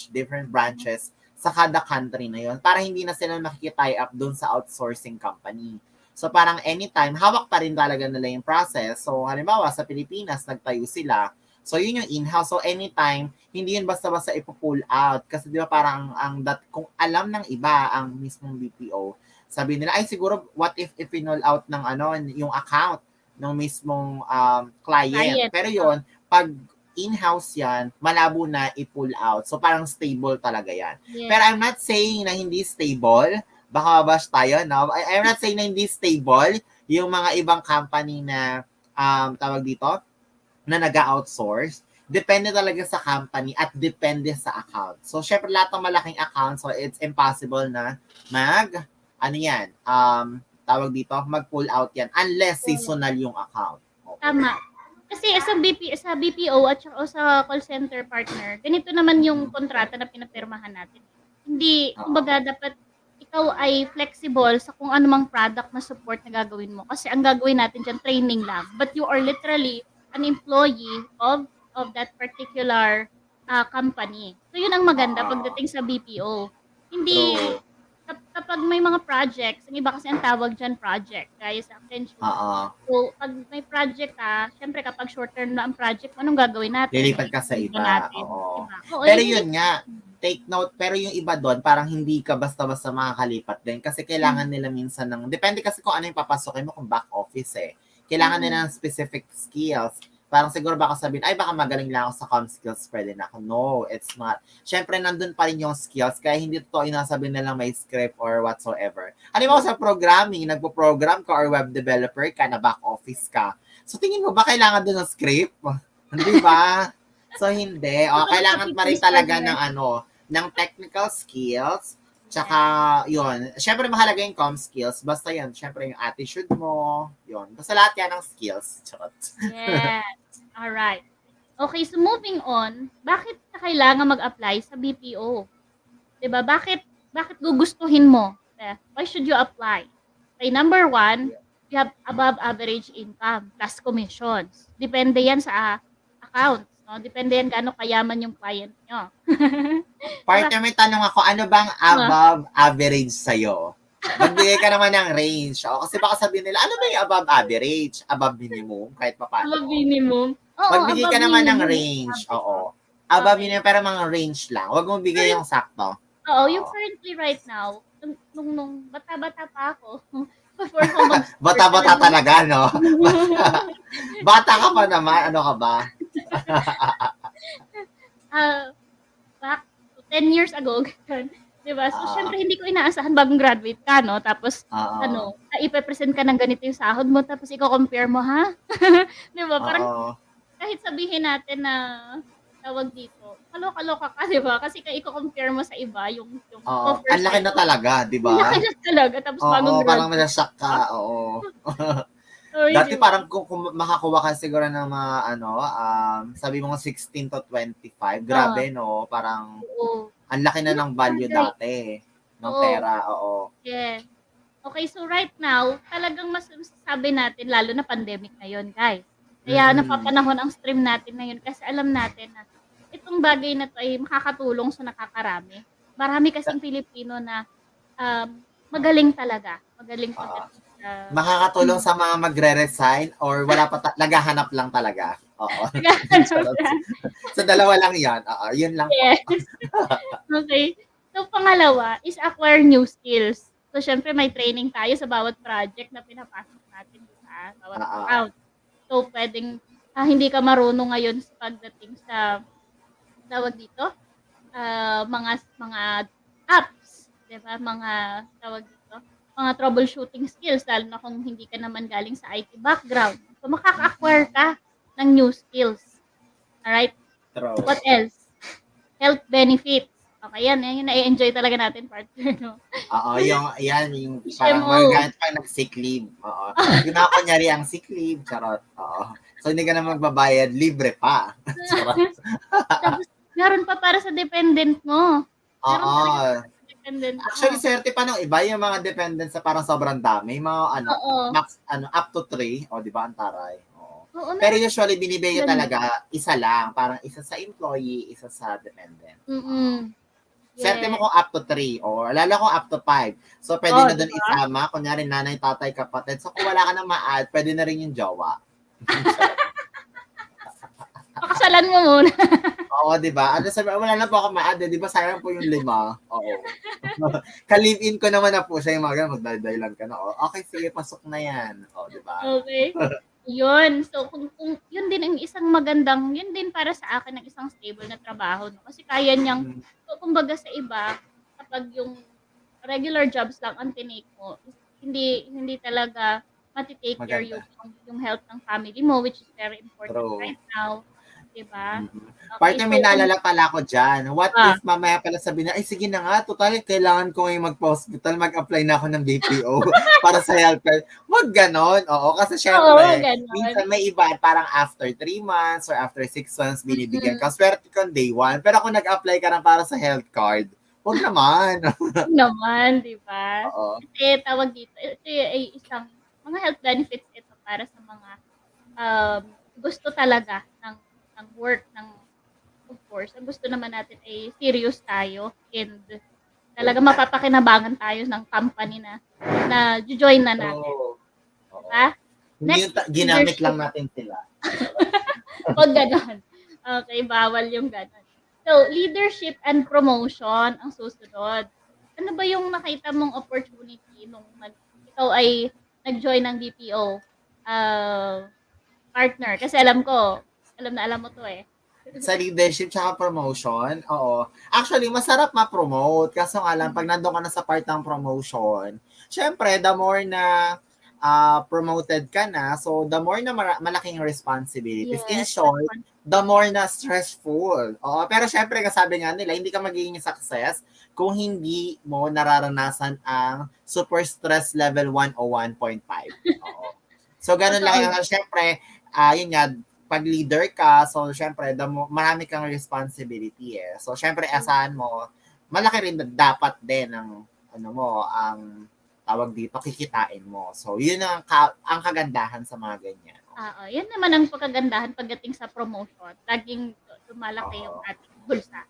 different branches sa kada country na yun para hindi na sila makikitie up dun sa outsourcing company. So parang anytime, hawak pa rin talaga nila yung process. So halimbawa sa Pilipinas, nagtayo sila. So yun yung in-house. So anytime, hindi yun basta-basta ipo-pull out. Kasi di ba parang kung alam ng iba ang mismong BPO, sabi nila, ay siguro what if i-pull out ng yung account ng mismong client. Pero yun, pag in-house yan, malabo na i-pull out. So parang stable talaga yan. Yes. Pero I'm not saying na hindi stable. Baka mabash tayo, no? I'm not saying na hindi stable yung mga ibang company na tawag dito, na nag-outsource. Depende talaga sa company at depende sa account. So, syempre lahat ng malaking account, so it's impossible na tawag dito, mag-pull out yan unless seasonal yung account. Okay. Tama. Kasi sa BPO at saka sa call center partner, ganito naman yung kontrata na pinapirmahan natin. Hindi, kumbaga dapat ikaw ay flexible sa kung anumang product na support na gagawin mo. Kasi ang gagawin natin dyan, training lang. But you are literally an employee of that particular company. So yun ang maganda pagdating sa BPO. Hindi, kapag may mga projects, ang iba kasi ang tawag dyan project, guys, attention. So, pag may project syempre kapag short term na ang project, anong gagawin natin? Lilipat ka sa iba. Oo. Diba? Pero yun nga, take note, pero yung iba doon, parang hindi ka basta-basta makakalipat din. Kasi kailangan nila minsan depende kasi kung ano yung papasokin mo kung back office Kailangan nila ng specific skills. Parang siguro baka sabihin, ay baka magaling lang ako sa com skills, pwede na ako. No, it's not. Siyempre, nandun pa rin yung skills, kaya hindi totoo inasabi nilang may script or whatsoever. Halimbawa sa programming, nagpo-program ka or web developer ka, na back office ka. So tingin mo ba kailangan doon ng script? Hindi ba? So hindi. Kailangan pa rin talaga ng technical skills. Tsaka, yun. Siyempre, mahalaga yung com skills. Basta yun, siyempre, yung attitude mo. Yun. Basta lahat yan ng skills. Charot. Yes. Alright. Okay, so moving on, bakit ka kailangan mag-apply sa BPO? Diba? Bakit gugustuhin mo? Why should you apply? Okay, number one, you have above average income plus commissions. Depende yan sa accounts. No? Depende yan gaano kayaman yung client nyo. Partner, may tanong ako, ano bang above average sa'yo? Magbigay ka naman ng range. Kasi baka sabihin nila, ano ba yung above average? Above minimum? Kahit pa paano. Above minimum? Oo, magbigay ka naman ng minimum. range. Oo. Above minimum, pero mga range lang. Huwag mong bigay yung sakto. Oo, yung currently right now, nung bata-bata pa ako, before ko bata-bata talaga, no? Bata ka pa naman. Ano ka ba? Back 10 years ago, diba? So, syempre, hindi ko inaasahan bagong graduate ka, no? Tapos, ipe-present ka ng ganito yung sahod mo, tapos i-compare mo, ha? Diba? Parang, kahit sabihin natin na, tawag dito, kaloka-loka ka, diba? Kasi i-compare mo sa iba, yung offer. Ang laki na talaga, diba? Ang laki na talaga, tapos bagong graduate. Parang masasak ka, oo. Dati parang kung makakuha ka siguro ng mga sabi mo 16 to 25, grabe no, parang ang laki na ng value dati ng pera, oo. Yes. Okay, so right now, talagang mas sabi natin lalo na pandemic ngayon, guys. Kaya napapanahon ang stream natin ngayon kasi alam natin na itong bagay na to ay makakatulong sa nakakarami. Marami kasing Pilipino na magaling talaga. Magaling pagdating makakatulong sa mga magre-resign or wala pa naghahanap lang talaga. Oo. So dalawa lang 'yan. Yun lang. Yes. Okay. So, pangalawa is acquire new skills. So, syempre may training tayo sa bawat project na pinapasok natin, di ba? Bawat account. So, pwedeng hindi ka marunong ngayon sa pagdating sa tawag dito, mga apps, 'di ba? Mga tawag dito, mga troubleshooting skills lalo na kung hindi ka naman galing sa IT background. So, makaka-acquire ka ng new skills. Alright? True. What else? Health benefits. Okay, yan yung na-enjoy talaga natin, partner, no? Oo, yung parang HMO. magagamit pa ng sick leave. Oo. Yung mga kunyari ang sick leave, charot. Oo. So, hindi ka na magbabayad, libre pa. Charot. Tapos, meron pa para sa dependent mo. Meron Oo. talaga para sa dependent mo. Actually, swerte pa nung iba, yung mga dependents sa parang sobrang dami. Mga Oo. max, up to 3. O, di ba, ang taray. Oo. Oo, Pero usually, binibigay Ganun. talaga isa lang. Parang isa sa employee, isa sa dependent. Swerte mo kung up to 3 or lalo kung up to 5. So, pwede na doon diba? isama. Kunyari, nanay, tatay, kapatid. So, kung wala ka na ma-add, pwede na rin yung jowa. Pakasalan mo muna. Oo, di ba? Ano sabi, wala na po ako ma-add. Di ba, sayang po yung 5. Oo. Ka-live-in ko naman na po siya yung mga ganun. Magdadahilan ka na. Oh, okay, sige, pasok na yan. O, di ba? Okay. Yun. So, kung yun din ang isang magandang, yun din para sa akin ang isang stable na trabaho. No? Kasi kaya niyang, kumbaga sa iba, kapag yung regular jobs lang ang tinake mo, hindi talaga matitake care yung health ng family mo, which is very important True. right now. Diba? Partner, may naalala pala ko dyan. What if mamaya pala sabihin na, ay sige na nga, total, kailangan ko ngayon magpa-hospital, mag-apply na ako ng BPO para sa healthcare. Wag ganon. Oo, kasi syempre, minsan may iba, parang after 3 months or after 6 months, binibigyan ka. Swerte kang day 1. Pero kung nag-apply ka na para sa health card, wag naman. Wag naman, di ba? Oo. Kasi tawag dito, ito ay isang, mga health benefits ito para sa mga gusto talaga ng work ng of course, ang gusto naman natin ay serious tayo and talaga mapapakinabangan tayo ng company na join na natin. Diba? Next, ginamit lang natin sila. Huwag ganon. Okay, bawal yung ganon. So, leadership and promotion ang susunod. Ano ba yung nakita mong opportunity nung ikaw ay nag-join ng BPO partner? Kasi alam mo to eh. Sa leadership tsaka promotion, oo. Actually, masarap ma-promote. Kaso nga lang, pag nandun ka na sa part ng promotion, syempre, the more na promoted ka na, so the more na malaking responsibilities. In short, the more na stressful. Oo, pero syempre, kasabi nga nila, hindi ka magiging success kung hindi mo nararanasan ang super stress level 1 o 1.5. Oo. So, ganun lang yung, syempre, yun nga, pag leader ka, so syempre, marami kang responsibility eh. So syempre, asahan mo, malaki rin dapat din ang ang tawag dito, kikitain mo. So yun ang kagandahan sa mga ganyan. Yan naman ang pagkagandahan pagdating sa promotion. Laging lumalaki yung ating bulsa.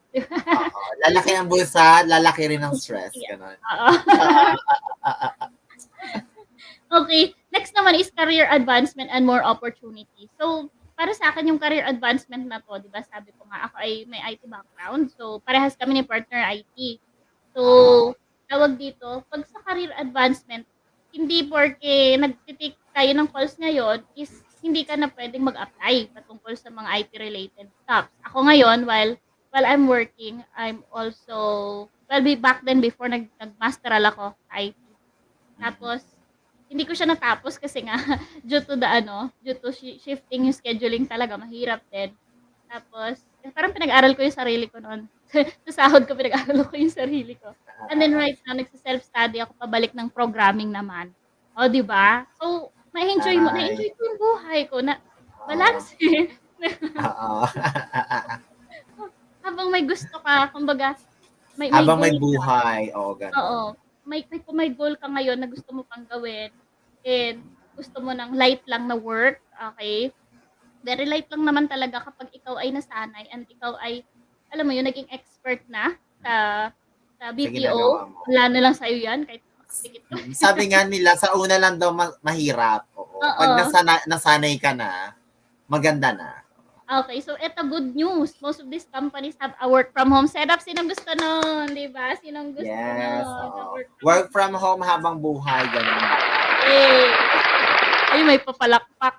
Lalaki ang bulsa, lalaki rin ang stress. Ganun. Okay, next naman is career advancement and more opportunities. So, para sa akin yung career advancement na to, di ba sabi ko nga, ako ay may IT background. So, parehas kami ni partner IT. So, tawag dito, pag sa career advancement, hindi porke nagtitik tayo ng calls ngayon is hindi ka na pwedeng mag-apply patungkol sa mga IT-related stuff. Ako ngayon, while I'm working, I'm also, back then before nag-masteral ako sa IT. Tapos, hindi ko siya natapos kasi nga due to shifting yung scheduling talaga, mahirap din. Tapos, parang pinag-aral ko yung sarili ko noon. Sa sahod ko, pinag-aral ko yung sarili ko. And then right now, nagsa-self-study ako pabalik ng programming naman. O, di ba? So, na-enjoy ko yung buhay ko na balance. Habang may gusto ka, kumbaga, habang may buhay, ganun. Oo. May goal ka ngayon na gusto mo pang gawin and gusto mo ng light lang na work, okay? Very light lang naman talaga kapag ikaw ay nasanay and ikaw ay, alam mo yun, naging expert na sa BPO. Wala na lang sa'yo yan, kahit makapikit ka. Sabi nga nila, sa una lang daw mahirap. Oo. Pag nasanay ka na, maganda na. Okay, so eto good news. Most of these companies have a work from home setup. Sinong gusto nun, 'di ba? Sinong gusto Yes, nun na oo. work from Work home? from home habang buhay, ganun. Eh, ay may papalakpak.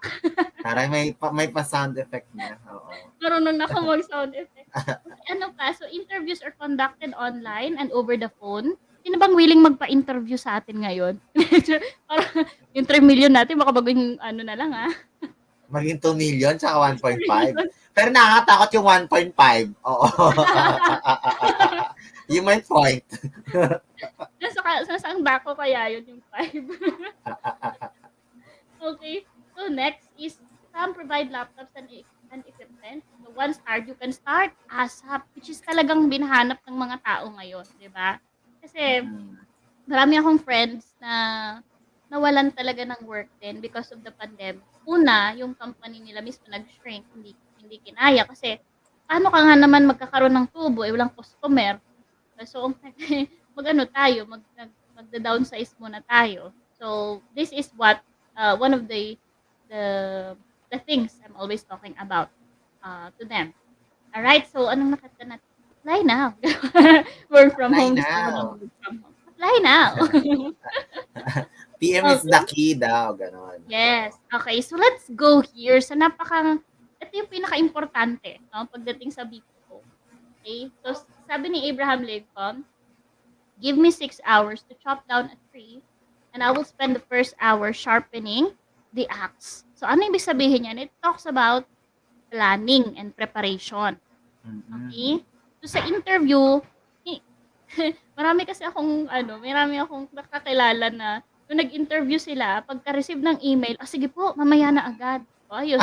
Taray, may pa-sound effect na. Oo. Marunong na ako mag-sound effect. Okay, ano pa? So interviews are conducted online and over the phone. Sino bang willing magpa-interview sa atin ngayon? Parang yung 3 million natin baka maging ano na lang Maging 2 million tsaka 1.5. 3 million. Pero nakakatakot yung 1.5. Oo. Yung may point. Nasa saang bako kaya yun yung 5? Okay. So next is some provide laptops and equipment. So once hard, you can start ASAP, which is talagang binahanap ng mga tao ngayon, di ba? Kasi marami akong friends na nawalan talaga ng work din because of the pandemic. Una, yung company nila mismo nag-shrink, hindi kinaya kasi paano ka nga naman magkakaroon ng tubo, eh walang customer. So, mag-ano tayo, magda-downsize muna tayo. So, this is what one of the the things I'm always talking about to them. All right? So, anong nakita natin? Apply now. Work from Apply home. Gusto ko ng now. work from home. Apply now. PM is the key daw. Ganon. Yes. Okay. So, let's go here sa ito yung pinaka-importante no, pagdating sa BPO. Okay? So, sabi ni Abraham Lincoln, give me 6 hours to chop down a tree and I will spend the first hour sharpening the axe. So, ano ibig sabihin yan? It talks about planning and preparation. Okay? So, sa interview, marami akong nakakilala na nung nag-interview sila, pagka-receive ng email, sige po, mamaya na agad. O, ayun.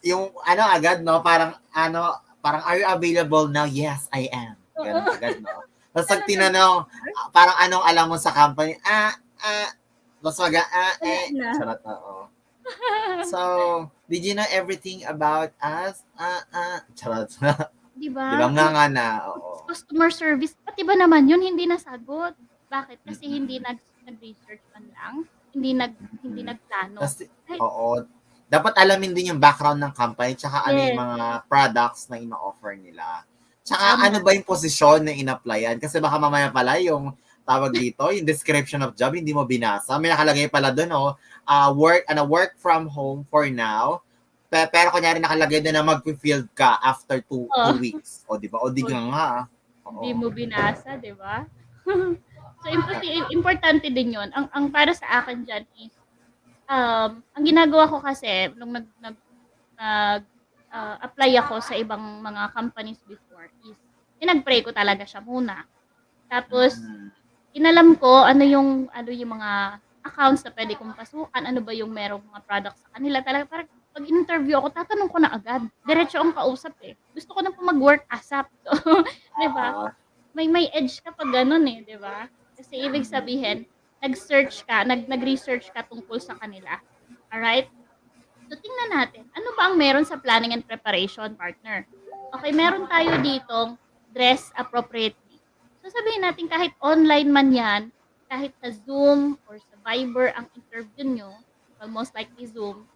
yung ano agad, no? Parang are you available now? Yes, I am. Ganun agad, no? Tapos pag tinanong, parang anong alam mo sa company? Tapos charot, oo. So, did you know everything about us? Charot. Diba? Diba nga na, oo. Customer service, pati ba naman yun, hindi nasagot. Bakit? Kasi hindi nag-research man lang, hindi nagplano. Oo. Dapat alamin din yung background ng company tsaka ano yung mga products na ino-offer nila. Tsaka ano ba yung posisyon na in-applyan? Kasi baka mamaya pala yung tawag dito, yung description of job, hindi mo binasa. May nakalagay pala doon, work from home for now. Pero kunyari nakalagay doon na mag-field ka after 2 weeks. O di ba? O di nga. Hindi mo binasa, di ba? So, importante din yun. Ang para sa akin dyan is, ang ginagawa ko kasi, nung apply ako sa ibang mga companies before, is, pinag-pray ko talaga siya muna. Tapos, inalam ko ano yung mga accounts na pwede kong pasukan, ano ba yung merong mga products sa kanila. Talaga, parang pag interview ako, tatanong ko na agad. Diretso ang kausap eh. Gusto ko na po mag-work ASAP. So, di ba? May edge ka pag ganun eh, di ba? Kasi ibig sabihin, nag-research ka tungkol sa kanila. Alright? So, tingnan natin. Ano ba ang meron sa planning and preparation, partner? Okay, meron tayo ditong dress appropriately. So, sabihin natin kahit online man yan, kahit sa Zoom or sa Viber ang interview nyo, well, most likely Zoom,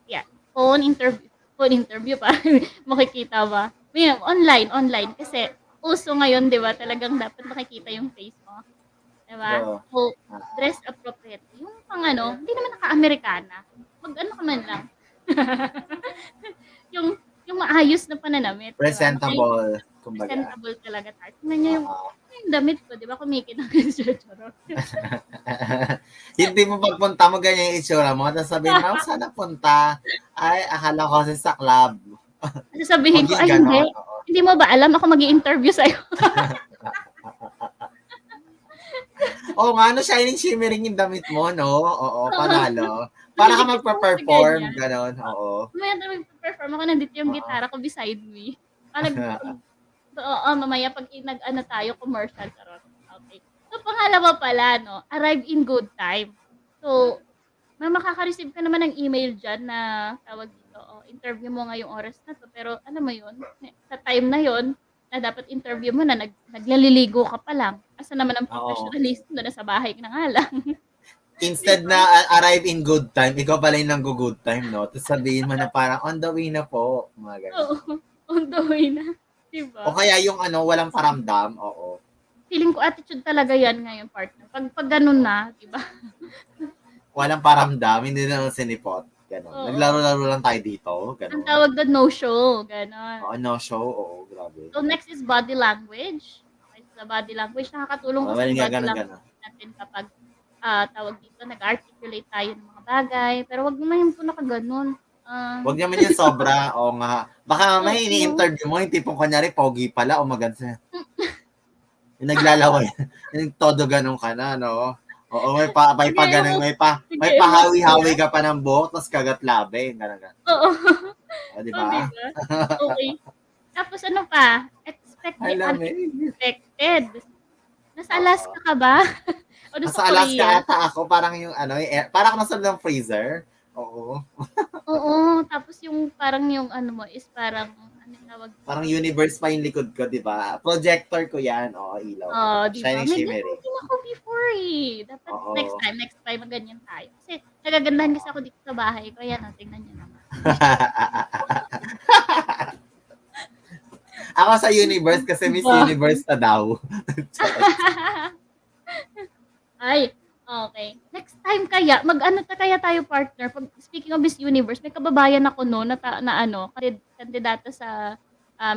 phone interview pa, makikita ba? Online. Kasi, uso ngayon, di ba? Talagang dapat makikita yung face mo. Di ba? So, dress appropriately. Yung hindi naman naka-Amerikana. Mag-ano ka man lang. yung maayos na pananamit. Presentable. Diba? Presentable talaga tayo. Tingnan niyo yung damit ko, di ba? Kumikita ng charot. Hindi mo pagpunta mo ganyan yung itsura mo, tapos sabihin mo, saan napunta? Ay, akala ko kasi sa club. Sasabihin ko, ay hindi. Hindi mo ba alam ako mag-i-interview sa'yo? Oo nga, shining shimmering yung damit mo, no? Oo, panalo. Para ka magpa-perform, gano'n. Oo. Mamaya na magpa-perform ako, nandito yung gitara ko beside me. Mamaya pag nag-ano tayo, commercial, charot. Okay. So, pangalawa pala, no? Arrive in good time. So, makaka-receive ka naman ng email dyan na tawag dito, interview mo ngayong oras na to. Pero, ano mo yun? Sa time na yun, na dapat interview mo na naglaliligo ka pa lang. Asa naman ang professionalism na nasa bahay ka na nga lang. Instead na arrive in good time, ikaw pala yung nang-good time, no? Tapos sabihin mo na parang on the way na po. Mga ganun. Oo, on the way na. Diba? O kaya yung walang paramdam, oo. Feeling ko attitude talaga yan ngayon, partner. Pag ganun na, diba? Walang paramdam, hindi na sinipot. Ganun. Oo. Naglaro-laro lang tayo dito. Ganun. Ang tawag doon, no-show. Ganon. Oo, no show, oo, grabe. So, next is body language. Okay, sa body language, nakakatulong kasi yung body language natin kapag tawag dito, nag-articulate tayo ng mga bagay. Pero wag naman po nakaganon. Wag naman yung sobra, o nga. Baka mamaya Oo. ini-interview mo, yung tipong kunyari, pogi pala, o maganda. Yung naglalaway. Yung todo ganun ka na, no? Oo, may ganun, may pahawi-hawi ka pa ng buhok, tapos kagat labi. Ganun. Oo. O, di Oh, ba? diba? Okay. Tapos ano pa? Expect the unexpected. Nasa Alaska ka ba? O doon Sa sa Alaska Korea? ata ako, parang yung parang nasa ng freezer. Oo. Oo. Tapos yung parang yung ano mo is parang ano tawag? Parang universe pa yung likod ko, di ba? Projector ko yan. Oo, ilaw. Oh, di ba? Shining May shimmery. ganyan din ako before eh. Dapat Oo. next time ganyan tayo. Kasi nagagandahan kasi ako dito sa bahay ko. Ayan, tingnan niyo naman. Ako sa universe kasi Miss Universe na daw. Ay, okay. Next time kaya, mag-ano kaya tayo partner? Pag, speaking of Miss Universe, may kababayan ako no na kandidata sa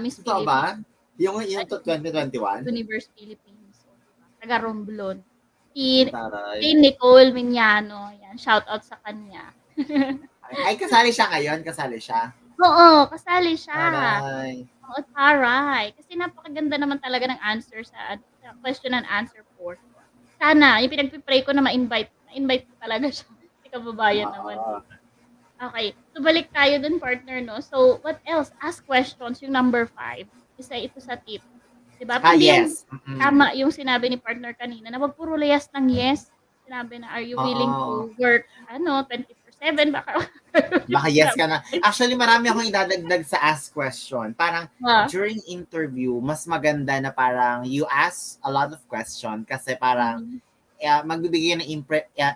Miss Ito Philippines. ba? Yung 2021? Universe Philippines. So, taga Romblon. Si Taray. Nicole Mignano. Yan, shout out sa kanya. Ay, kasali siya ngayon? Kasali siya? Oo, kasali siya. Taray. Oo, taray. Kasi napakaganda naman talaga ng answer sa question and answer portion. Sana, yung pinagpipray ko na ma-invite ko talaga siya. Kasi kababayan naman. Okay. So, balik tayo dun, partner, no? So, what else? Ask questions. Yung number 5. Isa ito sa tip. Diba? Yes. Tama yung sinabi ni partner kanina na wag puro layas ng yes. Sinabi na, are you willing to work, 24/7? Baka yes ka na. Actually, marami akong idadagdag sa ask question. Parang during interview, mas maganda na parang you ask a lot of question kasi parang magbibigay ng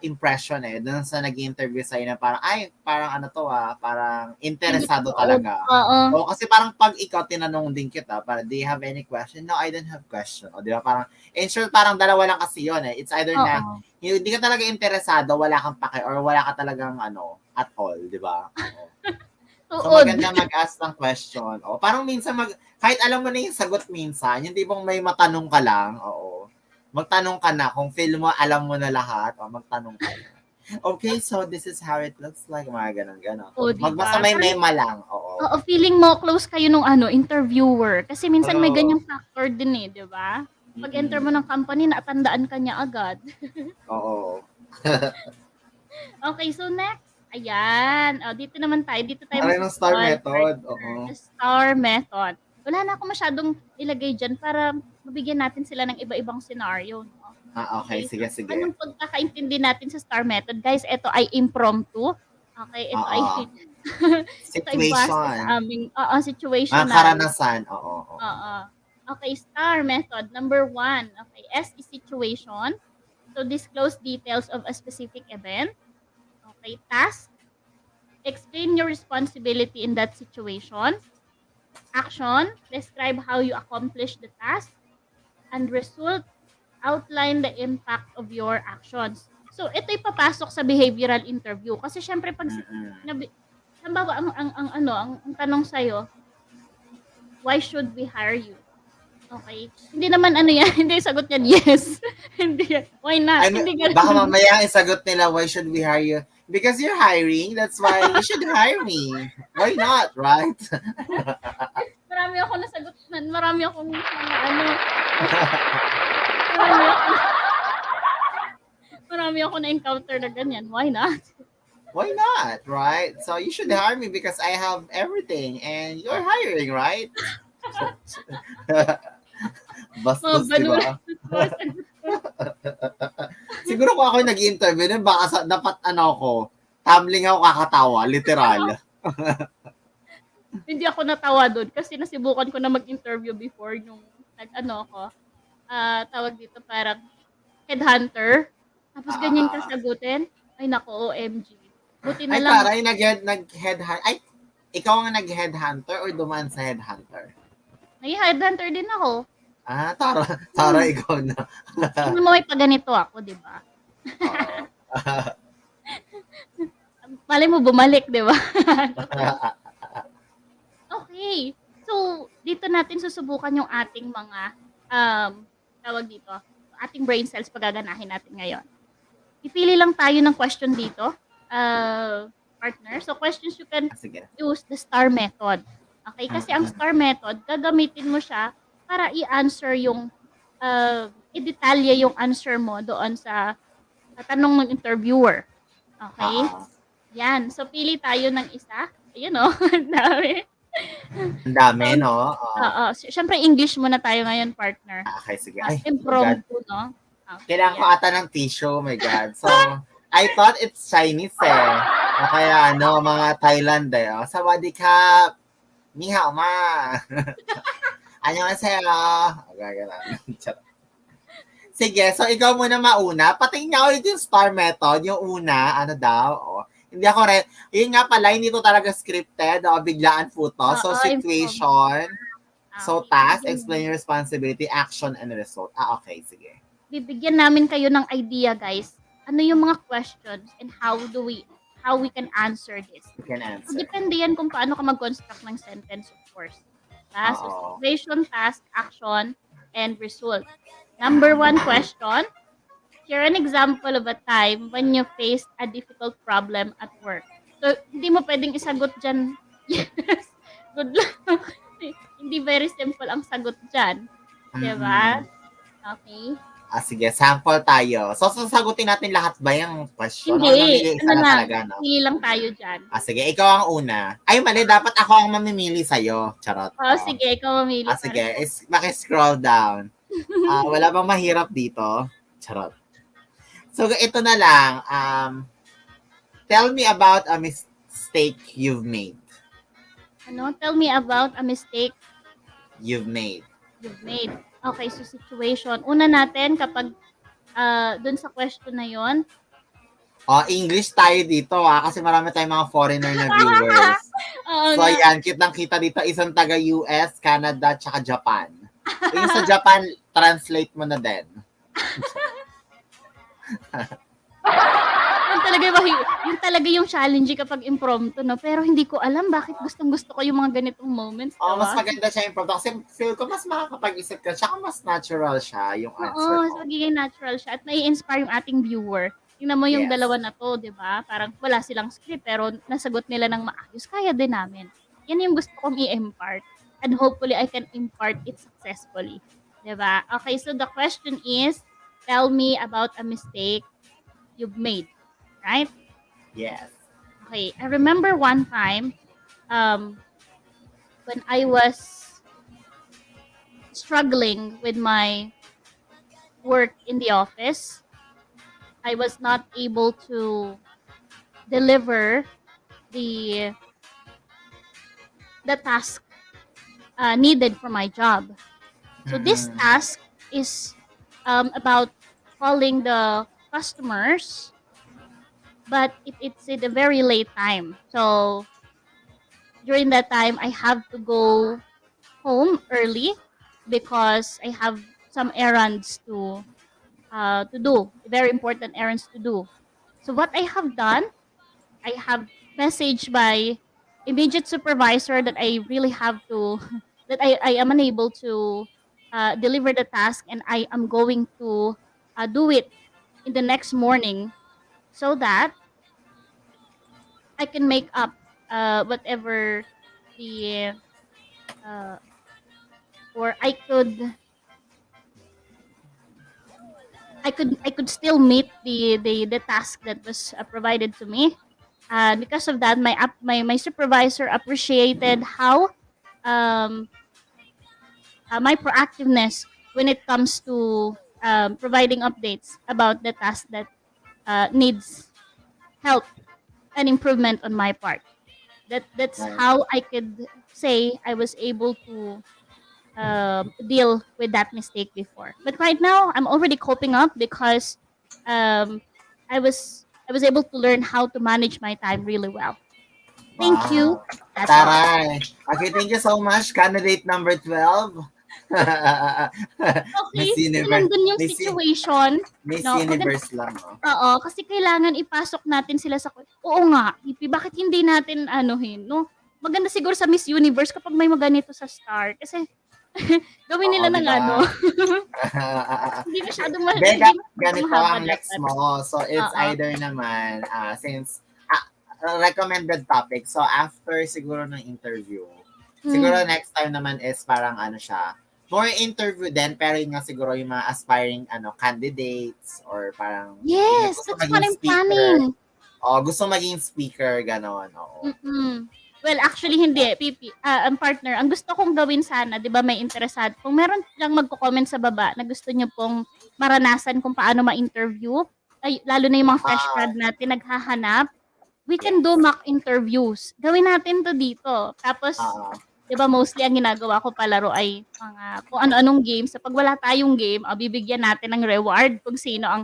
impression doon sa nag-interview sa'yo na parang, parang ano to parang interesado talaga. O kasi parang pag ikaw tinanong din kita, parang, do you have any question? No, I don't have question. O di ba parang, in short, parang dalawa lang kasi yun It's either na, hindi ka talaga interesado, wala kang pake, or wala ka talagang at all, di ba? So maganda mag-ask ng question. O parang minsan kahit alam mo na yung sagot minsan, yung tipong may matanong ka lang, magtanong ka na kung feel mo alam mo na lahat, magtanong ka na. Okay, so this is how it looks like, mga ganun. Diba? Magbasa may mema lang. Oo, feeling mo close kayo nung interviewer kasi minsan may ganyang factor din di ba? Pag enter mo ng company, natandaan ka niya agad. Oo. Okay, so next. Ayan. Dito naman tayo. Dito tayo. Ano yung star method? Oo. Star method. Wala na ako masyadong ilagay dyan para mabigyan natin sila ng iba-ibang scenario. No? Okay. Sige. Anong pagkakaintindi natin sa star method? Guys, ito ay impromptu. Okay, ito ay situation. Situation. Karanasan. Oo. Okay, star method. Number 1. Okay, S is situation. So, disclose details of a specific event. Okay, task. Explain your responsibility in that situation. Action. Describe how you accomplish the task. And result. Outline the impact of your actions. So, ito'y papasok sa behavioral interview. Kasi syempre, pag halimbawa, ang tanong sa'yo, why should we hire you? Okay. Hindi naman yan. Hindi sagot niyan, yes. Hindi yan. Why not? Baka mamaya ang sagot nila, why should we hire you? Because you're hiring, that's why you should hire me. Why not, right? Marami ako nasagot. Marami akong marami ako na-encounter na ganyan. Why not? Why not, right? So you should hire me because I have everything and you're hiring, right? Bastos, di ba? Siguro kung ako nag-interview, baka dapat tumbling ako kakatawa, literal. Hindi ako natawa doon kasi nasibukan ko na mag-interview before nung tawag dito parang headhunter. Tapos ganyan ka Ah. sagutin? Ay naku, OMG. Buti na Ay, lang taray, nag-headhunt. Ay, ikaw ang nag-headhunter or dumaan sa headhunter? may headhunter din ako. Ah, Tara, ikaw na. Tingnan mo may paganito ako, di ba? Oo. Malay mo bumalik, di ba? Okay. So, dito natin susubukan yung ating mga, tawag dito, ating brain cells pagaganahin natin ngayon. Ipili lang tayo ng question dito, partner. So, questions you can Sige. use the STAR method. Okay? Kasi ang STAR method, gagamitin mo siya para i-answer yung, i-detalye yung answer mo doon sa tanong ng interviewer. Okay? Oo. Yan. So, pili tayo ng isa. Ayun o, ang dami. Ang dami, no? Oo. Oo. Siyempre, English muna tayo ngayon, partner. Okay, sige. Ay, oh my God. Impromptu, no? Okay, Kailangan ko yan. ata ng tissue, oh my God. So, I thought it's Chinese eh. O kaya mga Thailand eh. O, sawadee-kap. Ni hao ma. Annyeonghaseyo. Okay, ganun. Sige, so ikaw muna mauna. Patingin niya ulit yung STAR method. Yung una, ano daw? O, hindi ako yun nga pala, hindi to talaga scripted. O, biglaan po to. So, Oo, situation. So, Okay. task, explain your responsibility, action, and result. Okay, sige. Bibigyan namin kayo ng idea, guys. Ano yung mga questions and how we can answer this. You can So, answer. depende yan kung paano ka mag-construct ng sentence, of course. So, Oo. situation, task, action, and result. Number 1 question. Share an example of a time when you faced a difficult problem at work. So, hindi mo pwedeng isagot dyan. Yes. Good luck. Hindi very simple ang sagot dyan. Diba? Okay. Sige, sample tayo. So, sasagutin natin lahat ba yung question? O Hindi. mamili isa Ano na lang. talaga, no? Pili lang tayo dyan. Sige, ikaw ang una. Ay, mali. Dapat ako ang mamimili sa'yo. Charot. Sige. Ikaw mamili. Sige, maki-scroll down. Wala bang mahirap dito? Charot. So, ito na lang. Tell me about a mistake you've made. Ano? Tell me about a mistake You've made. you've made. Okay, so situation. Una natin kapag dun sa question na yon. English tayo dito kasi marami tayong mga foreigner na viewers. So, ayan, kitang-kita dito isang taga-US, Canada, tsaka Japan. Yung sa Japan, translate mo na din. Yun talaga yung challenge kapag impromptu, no? Pero hindi ko alam bakit gustong-gusto ko yung mga ganitong moments. Mas maganda siya impromptu kasi feel ko mas makakapag-isip ka, tsaka mas natural siya yung answer Oo, mo. magiging natural siya at nai-inspire yung ating viewer. Tingnan mo yung Yes. dalawa na to, di ba? Parang wala silang script pero nasagot nila ng maayos. Kaya din namin. Yan yung gusto kong i-impart. And hopefully, I can impart it successfully. Di ba? Okay, so the question is, tell me about a mistake you've made. Right? Yes. Okay, I remember one time when I was struggling with my work in the office. I was not able to deliver the task needed for my job. So this task is about calling the customers, but it's at a very late time. So during that time, I have to go home early because I have some errands to do, very important errands to do. So what I have done, I have messaged my immediate supervisor that I really have to, that I am unable to deliver the task and I am going to do it in the next morning so that I can make up whatever the or I could still meet the task that was provided to me. Because of that, my supervisor appreciated how my proactiveness when it comes to providing updates about the task that needs help and improvement on my part. That's Right. how I could say I was able to deal with that mistake before. But right now, I'm already coping up because I was able to learn how to manage my time really well. Thank you. Wow. That's all. Taray. Okay, thank you so much. Candidate number 12. Okay, Miss so Universe. nandun yung Miss, situation. Miss No, Universe lang, no? oo, kasi kailangan ipasok natin sila sa oo nga, Pipi, bakit hindi natin anuhin, no? Maganda siguro sa Miss Universe kapag may maganito sa star. Kasi gawin Oo, nila di ng ba? ano. Hindi masyadong hindi Bega, masyadong ganito mahaba ang next dapat. mo. So, it's Oo. either naman, since, recommended topic. So, after siguro ng interview, siguro next time naman is parang ano siya, more interview din, pero yun nga siguro yung mga aspiring candidates or parang Yes, gusto that's what maging I'm speaker. planning. O, gusto maging speaker, ganon. Oo. Well, actually hindi, Pipi. Ang partner, ang gusto kong gawin sana, 'di ba, may interesado. Kung meron lang magko-comment sa baba na gusto niyo pong maranasan kung paano ma-interview, ay lalo na yung mga fresh grad natin naghahanap, we can do mock interviews. Gawin natin 'to dito. Tapos, Oo. 'di ba, mostly ang ginagawa ko palaro ay mga kung ano-anong games. Sa pag wala tayong game, bibigyan natin ng reward kung sino ang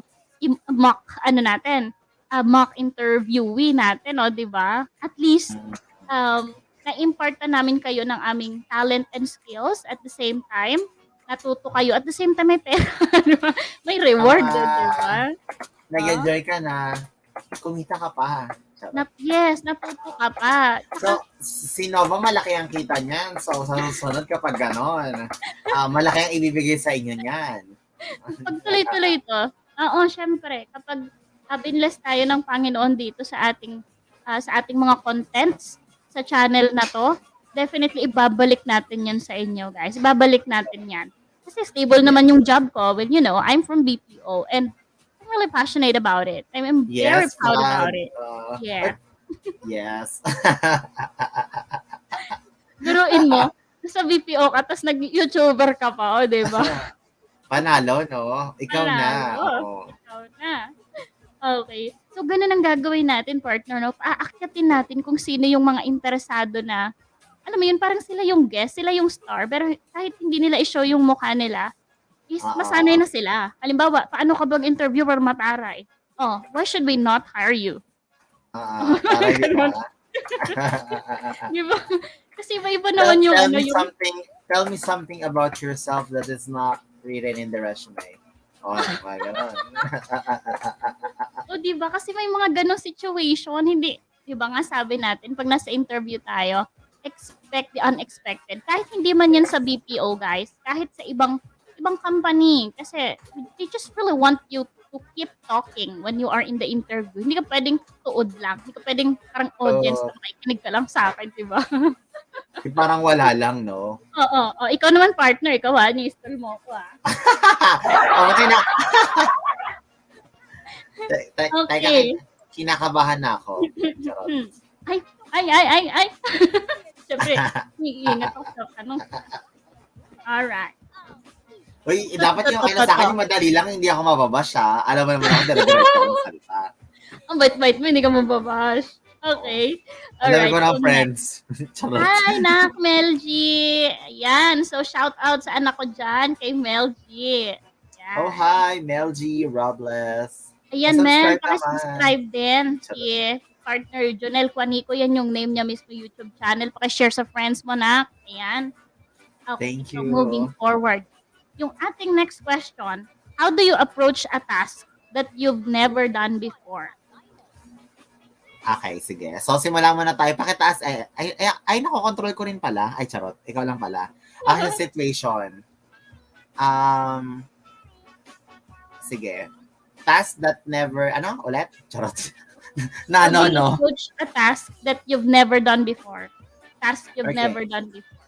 mock natin, mock interviewee natin, 'di ba? At least na-impart na namin kayo ng aming talent and skills at the same time, natuto kayo at the same time may pera, di ba? May reward, di ba? Nag-enjoy ka na, kumita ka pa. Yes, natuto ka pa. So, si Nova malaki ang kita niyan. So, sa susunod kapag ganon, malaki ang ibibigay sa inyo niyan. Pag tuloy-tuloy to, oo, syempre, kapag binless tayo ng Panginoon dito sa ating mga contents sa channel na to, definitely ibabalik natin yan sa inyo, guys. Ibabalik natin yan. Kasi stable naman yung job ko. Well, I'm from BPO and I'm really passionate about it. I'm very proud about it. Yeah. Yes. Biruin mo, sa BPO ka, tapos nag-YouTuber ka pa, di ba? Panalo, no? Ikaw na. Panalo. Ikaw na. Okay. So, ganun ang gagawin natin, partner, no? Aakyatin natin kung sino yung mga interesado na, alam mo yun, parang sila yung guest, sila yung star, pero kahit hindi nila i-show yung mukha nila, masanay na sila. Halimbawa, paano ka bang interview para mataray? Oh, why should we not hire you? Para di ba? Di ba? Kasi iba-iba naman yung Tell me something about yourself that is not written in the resume. Oh, my God. O, di ba? Kasi may mga ganong situation, hindi, di ba nga sabi natin, pag nasa interview tayo, expect the unexpected. Kahit hindi man yan sa BPO, guys, kahit sa ibang company, kasi they just really want you to keep talking when you are in the interview. Hindi ka pwedeng tuod lang. Hindi ka pwedeng parang audience na makikinig ka lang sa akin, di ba? Parang wala lang, no? Oo. Ikaw naman, partner. Ikaw, ni-stall mo ako, Okay na. Okay. Kinakabahan na ako. Ay. Siyempre, iingat ako sa Alright. Uy, dapat yung sa akin yung madali lang, hindi ako mababash, ha? Alam mo naman ako, dala-dala ko salita. Ang bait-bait mo, hindi ka mababash. Okay. Alright. Alam ko na, friends. Hi, nak, Mel G. Ayan. So, shout out sa anak ko dyan, kay Mel G. Ayan. Oh, hi, Mel G. Robles. Ayan, Mel. Pakisubscribe din. Si partner Jonel Juanico. Yan yung name niya mismo YouTube channel. Pakishare sa friends mo, nak. Ayan. Okay. Thank you. So, moving forward. Yung ating next question, how do you approach a task that you've never done before? Okay, sige. So, simulan muna tayo. Pakitaas. Ay, nakokontrol ko rin pala. Ay, charot. Ikaw lang pala. Ang situation. Sige. Task that never, ulit? Charot. No. Approach a task that you've never done before. Task you've never done before.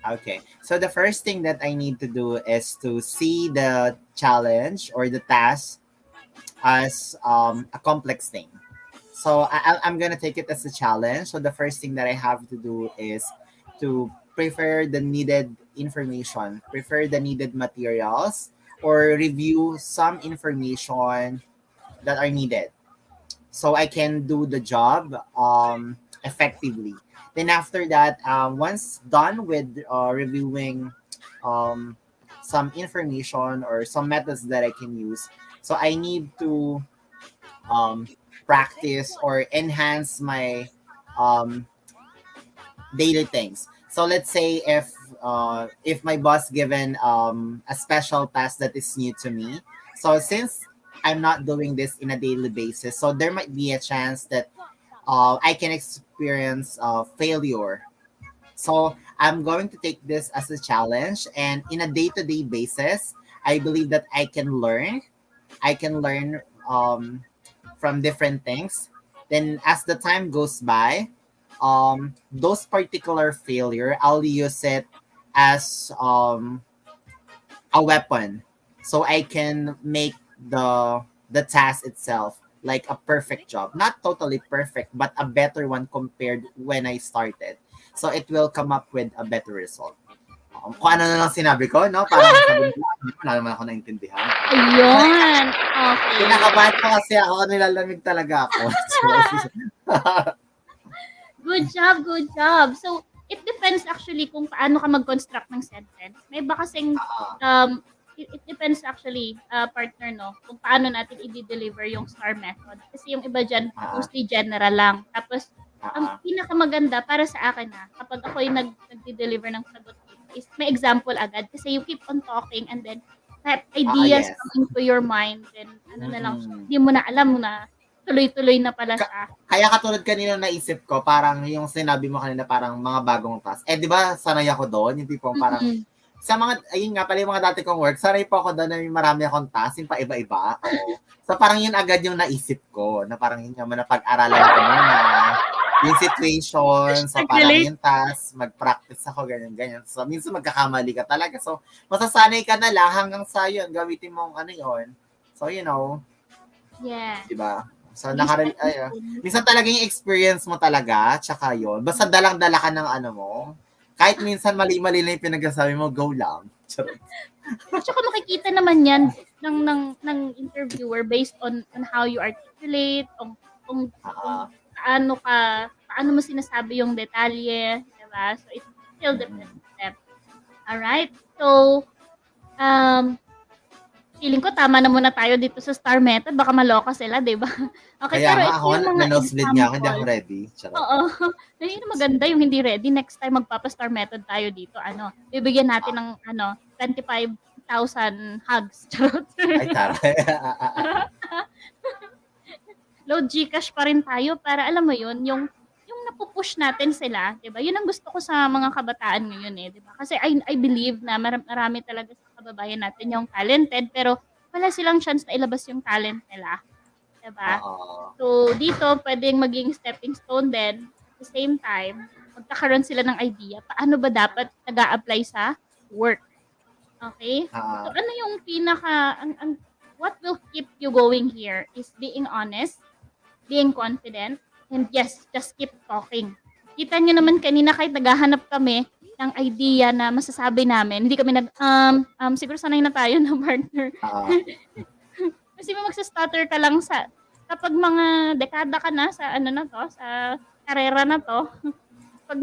Okay. So, the first thing that I need to do is to see the challenge or the task as a complex thing. So I'm gonna take it as a challenge. So the first thing that I have to do is to prepare the needed information, prepare the needed materials, or review some information that are needed, so I can do the job effectively. Then after that, once done with reviewing some information or some methods that I can use, so I need to practice or enhance my um, daily things. So let's say if my boss given a special task that is new to me. So since I'm not doing this in a daily basis, so there might be a chance that I can experience failure. So I'm going to take this as a challenge, and in a day-to-day basis, I believe that I can learn. I can learn from different things. Then as the time goes by, those particular failure, I'll use it as a weapon, so I can make the task itself like a perfect job. Not totally perfect, but a better one compared when I started. So it will come up with a better result. Kung ano na lang sinabi ko, no? Parang sabi nila, wala naman ako naintindihan. Ayun. Okay. Kinakabahan ko kasi ako, nilalamig talaga ako. Good job, good job. So, it depends actually kung paano ka mag-construct ng sentence. May iba kasing, it depends actually, partner, no? Kung paano natin i-deliver yung STAR method. Kasi yung iba dyan, mostly general lang. Tapos, ang pinakamaganda para sa akin kapag ako yung nag-deliver ng sagot is may example agad. Kasi you keep on talking and then that ideas yes. come into your mind. Then, ano na lang, hindi mo na alam na tuloy-tuloy na pala siya. Kaya katulad kanina naisip ko, parang yung sinabi mo kanina, parang mga bagong task. Eh, di ba, sanay ako doon? Yung tipong parang, sa mga, ayun nga pala yung mga dati kong work, sanay po ako doon na marami akong task, yung paiba-iba. Oo. So, parang yun agad yung naisip ko, na parang yun naman na pag-aralan ko muna. Yung situation, so parang yung task, mag-practice ako, ganyan-ganyan. So, minsan magkakamali ka talaga. So, masasanay ka na lang hanggang sa yun, gamitin mong ano yun. So, you know. Yeah. Diba? So, minsan talaga yung experience mo talaga, tsaka yun. Basta dalang-dala ka ng ano mo. Kahit minsan mali-mali na yung pinagsasabi mo, go lang. At saka makikita naman yan ng interviewer based on how you articulate, kung paano mo sinasabi yung detalye, diba? So, it still depends on them. Alright? So, feeling ko tama na muna tayo dito sa STAR method. Baka maloka sila, diba? Okay, kaya pero nga ako, na-nosebleed nga ako, hindi ako ready. Oo. Yun maganda yung hindi ready. Next time magpapa-STAR method tayo dito. Bibigyan natin ng 25,000 hugs. Ay, taray. Load Gcash pa rin tayo para alam mo yun, yung napupush natin sila, 'di ba? Yun ang gusto ko sa mga kabataan ngayon 'di ba? Kasi I believe na marami talaga sa kababayan natin yung talented pero wala silang chance na ilabas yung talent nila, 'di ba? So dito pwedeng maging stepping stone din. At the same time, magkakaroon sila ng idea paano ba dapat nag-a-apply sa work. Okay? So ano yung what will keep you going here is being honest, being confident, and yes, just keep talking. Kita nyo naman kanina kahit naghahanap kami ng idea na masasabi namin, hindi kami siguro sanay na tayo na partner. Kasi magsa-stutter ka lang kapag mga dekada ka na sa sa karera na to, pag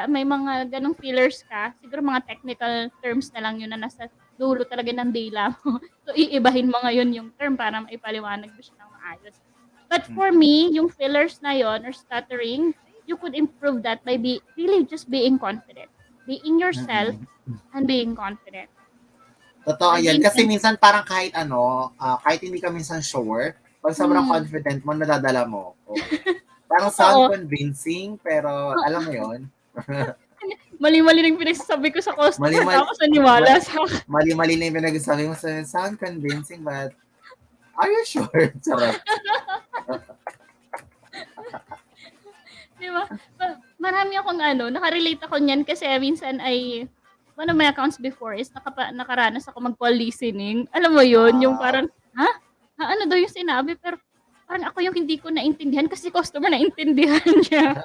may mga ganong fillers ka, siguro mga technical terms na lang yun na nasa dulo talaga ng dila mo. So, iibahin mo ngayon yung term para maipaliwanag mo siya ng maayos. But for me, yung fillers na yon or stuttering, you could improve that by really just being confident. Being yourself and being confident. Totoo yan. Kasi minsan parang kahit kahit hindi ka minsan sure, pag sobrang confident mo, nadadala mo. Okay. Parang sound convincing, pero alam mo yon. Mali-mali na yung pinagsasabi ko sa customer, tapos naniwala sa akin. Mali-mali na yung pinagsasabi mo sa sound convincing, but are you sure? Charot. Diba? Marami akong nakarelate ako niyan kasi minsan one of my accounts before is nakaranas ako mag-call listening. Alam mo yun, yung parang, ano daw yung sinabi, pero parang ako yung hindi ko naintindihan kasi customer naintindihan niya.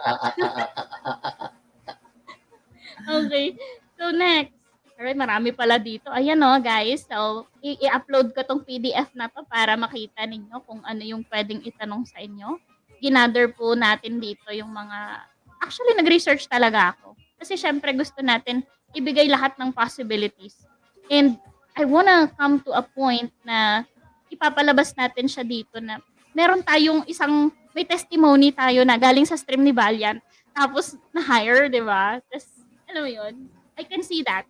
Okay. So next. Alright, marami pala dito. Ayan guys. So, i-upload ko tong PDF na to para makita ninyo kung ano yung pwedeng itanong sa inyo. Ginather po natin dito yung mga... Actually, nag-research talaga ako. Kasi syempre gusto natin ibigay lahat ng possibilities. And I wanna come to a point na ipapalabas natin siya dito na meron tayong may testimony tayo na galing sa stream ni Valiant, tapos na-hire, di ba? Tapos, alam mo yun, I can see that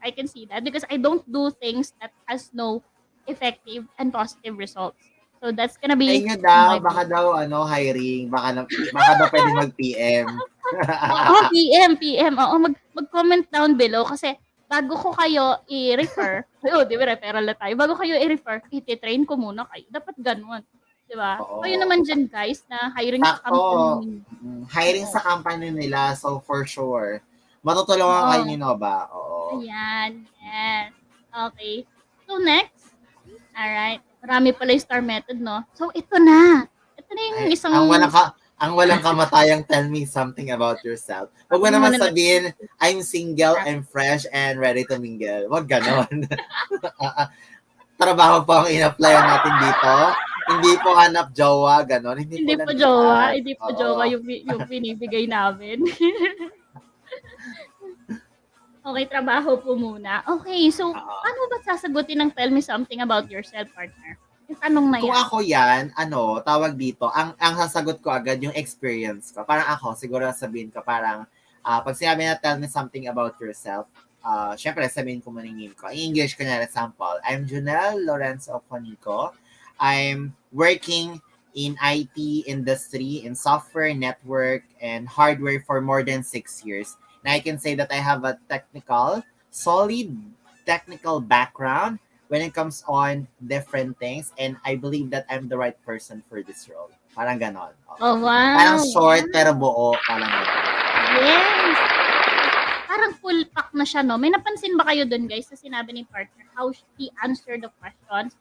because I don't do things that has no effective and positive results. So that's gonna Sa be inyo daw, baka daw, hiring, baka daw pwede mag-PM. Oo, PM. Oo, mag-comment down below kasi bago ko kayo i-refer, di ba, referral na tayo. Bago kayo i-refer, iti-train ko muna kayo. Dapat ganun. Di ba? Oo. Kayo naman dyan, guys, na hiring sa company. Hiring sa company nila, so for sure. Matutulungan kayo ni Nova. Oo. Ayan. Yes. Okay. So, next. Alright. Marami pala yung star method, no? So, ito na. Ito na yung isang... Ang walang kamatayang tell me something about yourself. Huwag mo naman sabihin, I'm single, I'm fresh, and ready to mingle. Huwag ganon. Trabaho po ang in-apply natin dito. Hindi po hanap jowa, ganon. Hindi po jowa. Hindi po jowa yung binibigay namin. Okay, trabaho po muna. Okay, so paano ba sasagutin ng tell me something about yourself, partner? Yung tanong na yan. Kung ako yan, tawag dito, ang sasagot ko agad yung experience ko. Parang ako, siguro sabihin ko, parang, pag sinabi na tell me something about yourself, syempre sabihin ko maningin ko. In English, kanya example, I'm Junel Lorenzo Conico. I'm working in IT industry, in software, network, and hardware for more than 6 years. And I can say that I have a solid technical background when it comes on different things, and I believe that I'm the right person for this role. Parang ganon. Oh, wow. Parang short pero buo. Parang ganon. Yes. Parang full pack na siya, no? May napansin ba kayo dun, guys, sa sinabi ni partner, how he answered the questions?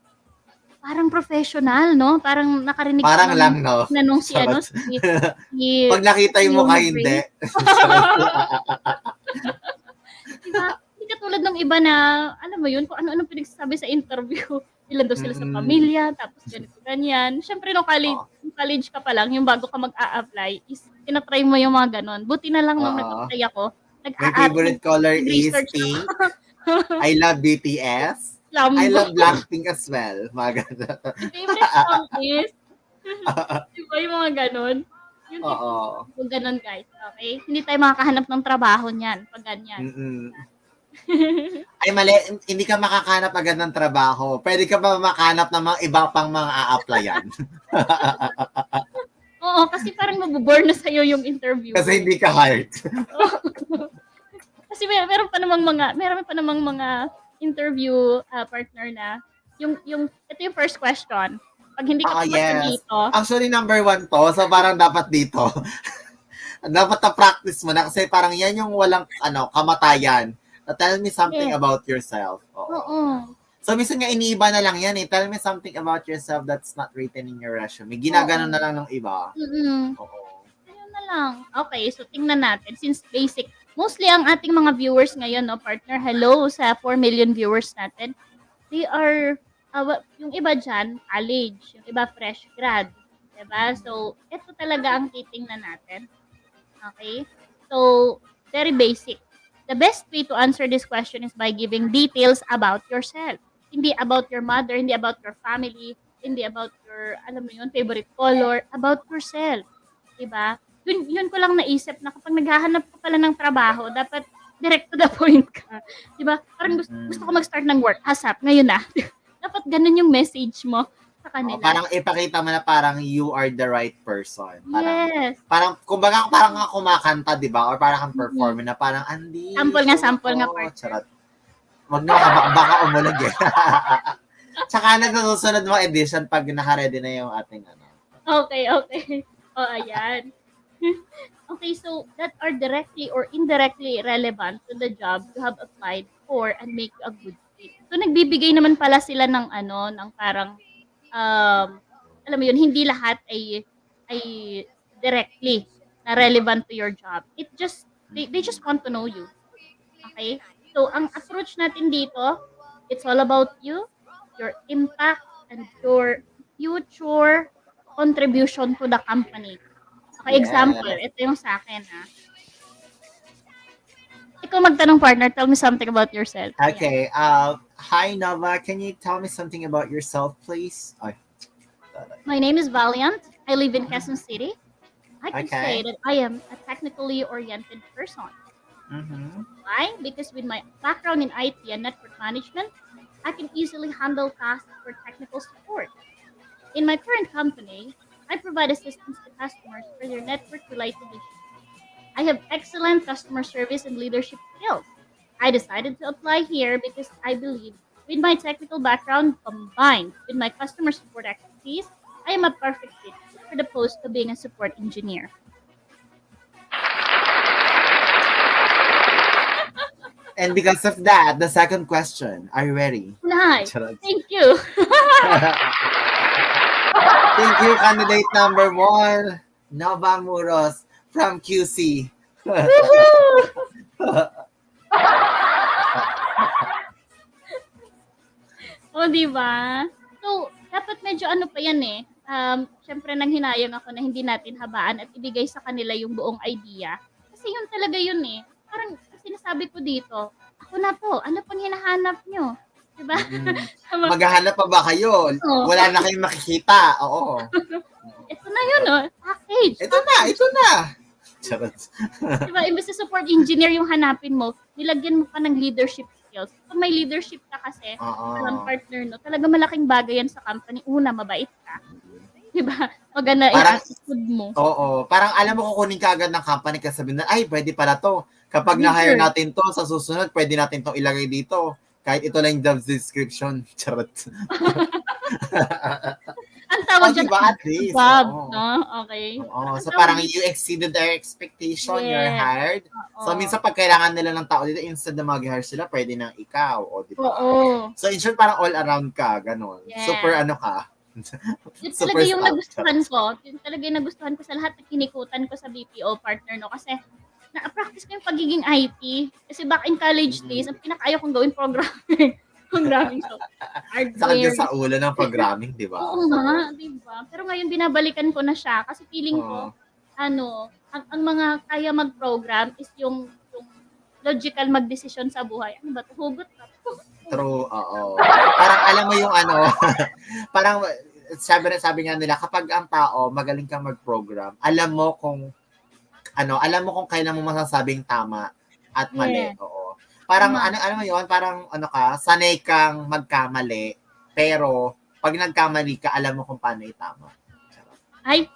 Parang professional, no? Parang nakarinig parang lang, no? Nung si pag nakita yung mukha, hindi. Diba? Hindi katulad ng iba na, alam mo yun, kung ano-ano pinagsasabi sa interview. Ilan daw sila sa pamilya, tapos ganito, ganyan. Siyempre, nung college ka pa lang, yung bago ka mag-a-apply, is tinatry mo yung mga ganon. Buti na lang nung nag-apply ako, my favorite color is pink. I love BTS. I love Blackpink as well. Mga ganon. My favorite song is, diba yung mga ganon? Yung ganon, guys. Okay? Hindi tayo makakahanap ng trabaho niyan pag ganyan. Ay, mali. Hindi ka makakahanap agad ng trabaho. Pwede ka pa makahanap ng mga iba pang mga a-applyan. Oo, kasi parang mabubore na sa'yo yung interview. Kasi hindi ka hired. Kasi meron pa namang mga interview partner na ito yung first question. Pag hindi ka dito. Actually, number 1 to. So, parang dapat dito. Dapat na-practice mo na kasi parang yan yung walang kamatayan. Tell me something about yourself. Oo. So, minsan nga iniiba na lang yan eh. Tell me something about yourself that's not written in your resume. Ginaganon na lang ng iba. Ayun na lang. Okay, so tingnan natin. Since basic, mostly ang ating mga viewers ngayon, no, partner, hello sa 4 million viewers natin. They are, yung iba dyan, college. Yung iba, fresh grad. Diba? So, ito talaga ang titingnan natin. Okay? So, very basic. The best way to answer this question is by giving details about yourself. Hindi about your mother, hindi about your family, hindi about your, alam mo yun, favorite color, about yourself. Diba? Yun ko lang naisip na kapag naghahanap ka pala ng trabaho, dapat direct to the point ka. Diba? Parang gusto ko mag-start ng work, ASAP, ngayon na. Dapat ganun yung message mo sa kanila. Parang ipakita mo na parang you are the right person. Parang, yes. Parang, kumbaga, parang ka kumakanta, di ba? Or parang kang performer na parang, Andy. Sample nga, partner. Wag na, baka umulag eh. Tsaka nagsusunod mo edition pag naka-ready na yung ating Okay. O, ayan. Okay, so that are directly or indirectly relevant to the job you have applied for and make you a good fit. So, nagbibigay naman pala sila ng ng parang alam mo yun, hindi lahat ay directly na relevant to your job. It just, they just want to know you. Okay? So, ang approach natin dito, it's all about you, your impact, and your future contribution to the company. Okay, example, ito yung sa akin, ha. Ikaw magtanong, partner, tell me something about yourself. Okay, hi Nova, can you tell me something about yourself, please? My name is Valiant. I live in Quezon City. I can Okay. say that I am a technically oriented person. Mm-hmm. Why? Because with my background in IT and network management, I can easily handle tasks for technical support. In my current company, I provide assistance to customers for their network related issues. I have excellent customer service and leadership skills. I decided to apply here because I believe with my technical background combined with my customer support expertise, I am a perfect fit for the post of being a support engineer. And because of that, the second question. Are you ready? Nice. Charot. Thank you. Thank you, candidate number 1, Nova Muros from QC. Woohoo! O, di ba? So, dapat medyo ano pa yan eh. Syempre nanghinayang ako na hindi natin habaan at ibigay sa kanila yung buong idea. Kasi yun talaga yun eh. Parang sinasabi ko dito, ako na to, ano pang hinahanap nyo? Di ba? Maghahanap pa ba kayo? Oo. Wala na kayong makikita. Oo. Ito na yun oh, package. Ito na. Charot. Di ba? Imbes na support engineer yung hanapin mo, nilagyan mo pa ng leadership skills. Kung may leadership ka kasi, Oo. partner, no, talaga malaking bagay yan sa company. Una, mabait ka. Di ba? Maganda yung Parang- attitude mo. Oo. Parang alam mo kukunin ka agad ng company kasi sabihin na, ay, pwede pala to. Kapag Yes, na-hire sir. natin to, sa susunod, pwede natin to ilagay dito. Kahit ito lang yung job description. Charot. Ang tawag dyan, diba, at least? job, Oo. no? Okay. Oo. Ang So tawag parang dito- you exceeded their expectation, you're Yes. hired. Oo. So minsan pag kailangan nila ng tao dito, instead na mag-hire sila, pwede nang ikaw. O, di ba? Oo. So in short, parang all around ka, ganun. Yes. Super ano ka. Yun Super talaga yung stout. nagustuhan ko. Yun talaga yung nagustuhan ko sa lahat ng kinikutan ko sa BPO partner, no? Kasi na-practice ko yung pagiging IT. Kasi back in college days, ang pinakaya kong gawin programming. Programming. So, Sakit hardware. dyan sa ulo ng programming, di ba? Oo nga, di ba? Pero ngayon binabalikan ko na siya kasi feeling ko, Oo. ang mga kaya mag-program is yung logical magdesisyon sa buhay. Ano ba? Hugot ka. True, oo. Parang alam mo yung ano, parang sabi nga nila, kapag ang tao magaling kang mag-program, alam mo kung kailan mo masasabing tama at mali. Yes. Oo. Parang Tama. ano mo yun, parang sanay kang magkamali, pero pag nagkamali ka, alam mo kung paano itama. Ay,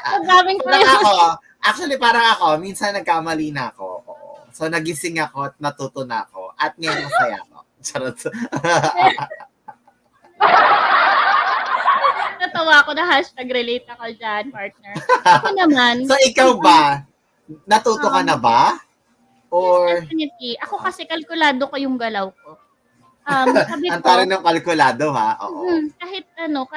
programming ko Parang yun. actually parang ako, minsan nagkamali na ako. Oo. So nagising ako at natuto na ako at ngayon masaya ako. Charot. Natawa ako na hashtag relate ako dyan, partner. Ako naman, So ikaw ba, natuto ka na ba? Or yes, definitely. Ako kasi kalkulado ko yung galaw ko. Sabi ang ko, tarin ng kalkulado ha? Oo. kahit nung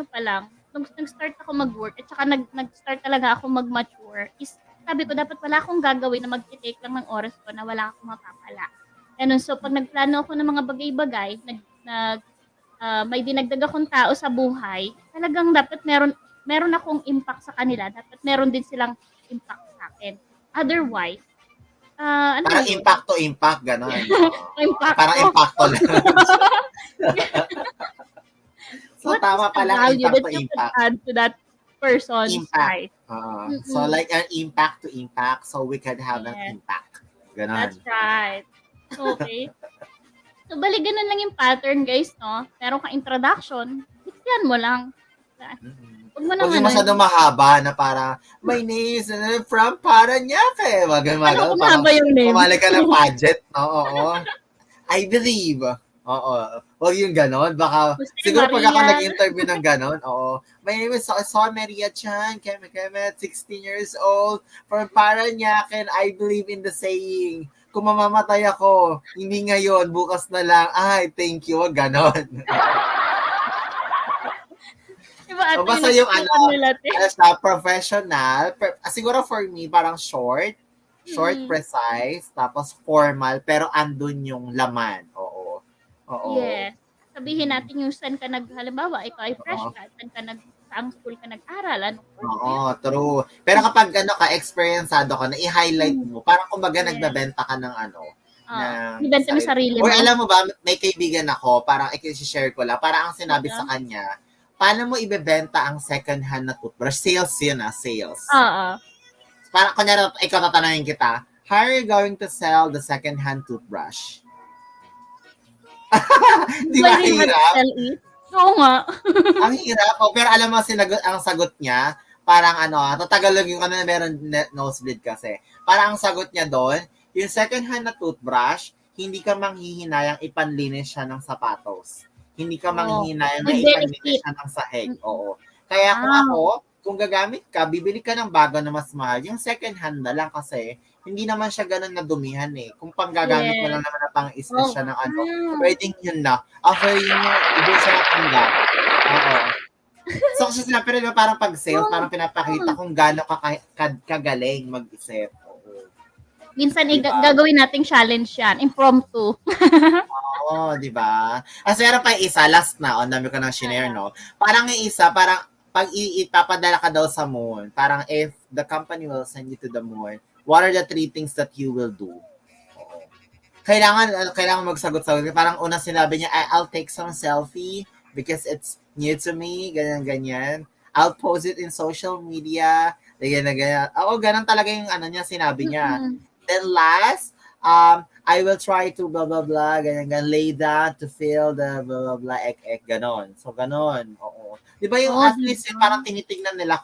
pa lang, nung nag-start ako mag-work at saka nag-start talaga ako mag-mature, is sabi ko dapat wala akong gagawin na mag-take lang ng oras ko na wala akong mapapala. Ganun, so pag nagplano ako ng mga bagay-bagay, may dinagdag akong tao sa buhay, talagang dapat meron akong impact sa kanila, dapat meron din silang impact sa akin. Otherwise, Parang yun? impact to impact, gano'n. Impact Parang to. impacto lang. So, What tama is the pala, value impact that to you could impact. add to that person's life? Impact. So, like an impact to impact, so we can have an Yes. impact. Ganon. That's right. Okay. So, bali ganun lang yung pattern, guys, no? Meron kang introduction, bigyan mo lang. Huwag mo Huwag nang yung masyadong mahaba na para, my name is from Paranaque. Wag yung Ano kung parang mahaba yung name? pumali ka ng budget. Oo. I believe. Oo. Huwag yung ganon. Baka, Jose siguro pag ako Maria. nag-interview ng ganon, oo. My name is Son Maria Chan, Kemet, 16 years old, from Paranaque, and I believe in the saying, kung mamamatay ako, hindi ngayon, bukas na lang, ay, thank you, wag ganon. Diba, ate, O, basta yung nila, te? sa professional, siguro for me, parang short, Mm. precise, tapos formal, pero andun yung laman. Oo. Yes. Sabihin natin yung saan ka halimbawa, ikaw ay fresh Oo. grad, saang school ka nag-aral, ano? Oo, true. Pero kapag ka, experienceado ka, na i-highlight mo, parang kumbaga Yes. nagbebenta ka Ibenta mo sarili mo. Or alam mo ba, may kaibigan ako, parang i-share ko lang, parang ang sinabi sa kanya, paano mo ibebenta ang second hand na toothbrush? Sales yun sales. Oo. Parang kunyari, ikaw tatanungin kita, how are you going to sell the second hand toothbrush? Di ba hirap? Sell it? Oo nga. Ang hirap. Pero alam mo, ang sagot niya, parang tatagalog yung meron nosebleed kasi. Parang ang sagot niya doon, yung second hand na toothbrush, hindi ka manghihinayang ipanlinis siya ng sapatos. Hindi ka manghihinayang na ipanlinis siya ng sahig. Oo. Kaya kung gagamit ka, bibili ka ng bago na mas mahal. Yung second hand na lang kasi, hindi naman siya ganun na dumihan eh. Kung panggagamit mo lang naman na pang-isnes siya ng pwedeng yun na. After yun yung iba siya natanggap. Oo. So, kasi pero diba, parang pag-sales, parang pinapakita kung gaano kagaling mag-isip. Minsan, gagawin nating challenge yan. Impromptu. Oo, di ba? Kasi meron pa yung isa, last na, ang dami ko nang shinare, no? Parang yung isa, parang pag ipapadala ka daw sa moon, parang if the company will send you to the moon, what are the 3 things that you will do? Kailangan magsagot-sagot. Parang una sinabi niya, I'll take some selfie because it's new to me, ganyan-ganyan. I'll post it in social media, ganyan-ganyan. Oo, ganun talaga yung sinabi niya. Then last, I will try to blah, blah, blah, ganyan-ganyan, lay down to feel the blah, blah, blah, ganon. So, ganon. Oo. Di ba yung at least, parang tinitingnan nila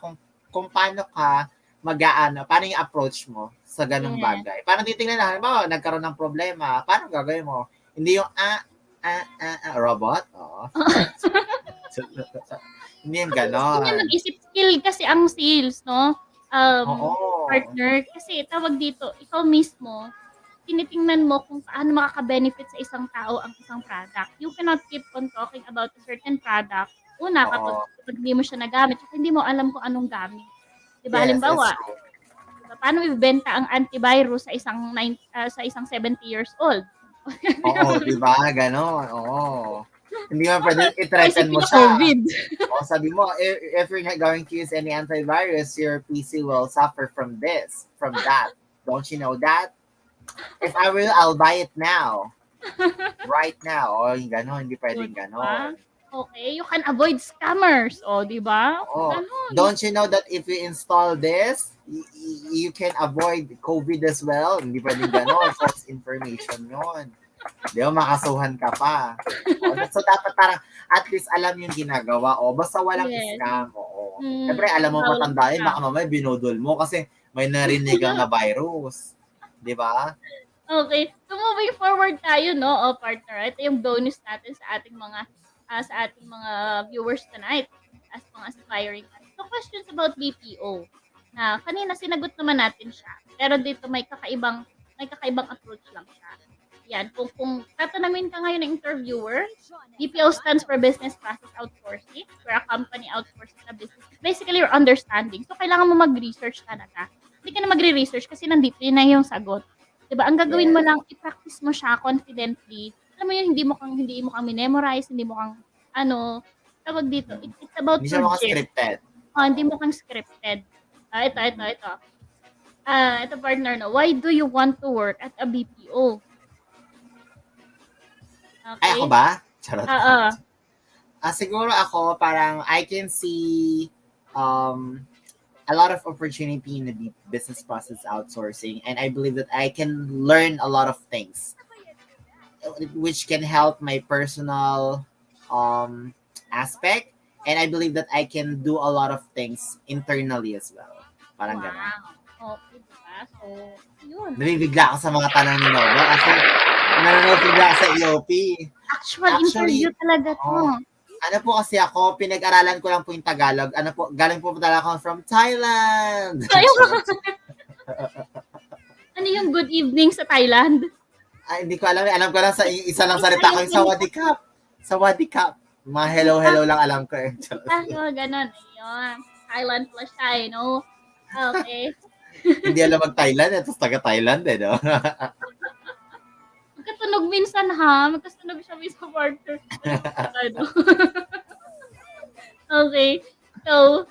kung paano ka paano yung approach mo sa ganung bagay. Parang titingnan na, halimbawa, nagkaroon ng problema, paano gagawin mo? Hindi yung robot? Oo. Hindi yung ganon. Hindi mag-isip skill kasi ang sales, no? Partner. Kasi tawag dito, ikaw mismo, tinitingnan mo kung paano makaka-benefit sa isang tao ang isang product. You cannot keep on talking about a certain product. Una, kapag hindi mo siya nagamit, kasi hindi mo alam kung anong gamit. Diba? Yes, halimbawa, diba, paano ibenta ang antivirus sa isang 70 years old? Oo, diba? Ganon. Oo. Hindi mo pwede i-threaten mo siya. COVID. O, sabi mo, if you're not going to use any antivirus, your PC will suffer from this, from that. Don't you know that? If I will, I'll buy it now. Right now. O, yung ganon. Hindi pwedeng ganon. Okay, you can avoid scammers. O, di ba? Don't you know that if you install this, you can avoid COVID as well? Hindi pwedeng gano'n. False information yun. Di ba, makasuhan ka pa. So, dapat parang at least alam yung ginagawa. Basta walang scam. Siyempre, alam mo matandain, baka mamaya binudol mo kasi may narinig kang na virus. Di ba? Okay. So, moving forward tayo, no? Partner. Ito yung bonus natin sa ating mga viewers tonight as mga aspiring. So, questions about BPO. Na kanina sinagot naman natin siya. Pero dito may kakaibang approach lang siya. Yan, kung tatanungin ka ngayon ng interviewer, BPO stands for Business Process Outsourcing, where a company outsources a business. Basically, your understanding. So, kailangan mo mag-research talaga. Hindi ka na magre-research kasi nandito yun na yung sagot. Diba? Ang gagawin mo lang, i-practice mo siya confidently. Alam mo yun, hindi mo kang memorize, hindi mo kang, tawag dito, it's about hindi siya scripted. Hindi mo kang scripted. Ito. Ito partner, no? Why do you want to work at a BPO? Okay. Ay, ako ba? Charot. Siguro ako, parang I can see a lot of opportunity in the business process outsourcing, and I believe that I can learn a lot of things which can help my personal aspect, and I believe that I can do a lot of things internally as well. Parang gano'n. Okay, diba? So, yun. Nabibigla ako sa mga tanong ni Nova kasi nanonood bigla sa EOP. Actual interview talaga to. Ano po kasi ako, pinag-aralan ko lang po yung Tagalog. Galing po talaga ako from Thailand. Ano yung good evening sa Thailand? Ay, hindi ko alam. Alam ko lang sa isa lang salita ko yung Sawadikap. Sawadikap. Mga hello lang alam ko eh. Ganun. Ayun. Thailand plus siya, no? Okay. Hindi alam mag-Thailand. Ito taga-Thailand eh, no? Magkatunog minsan ha. Magkatunog siya sa partner. Okay. So,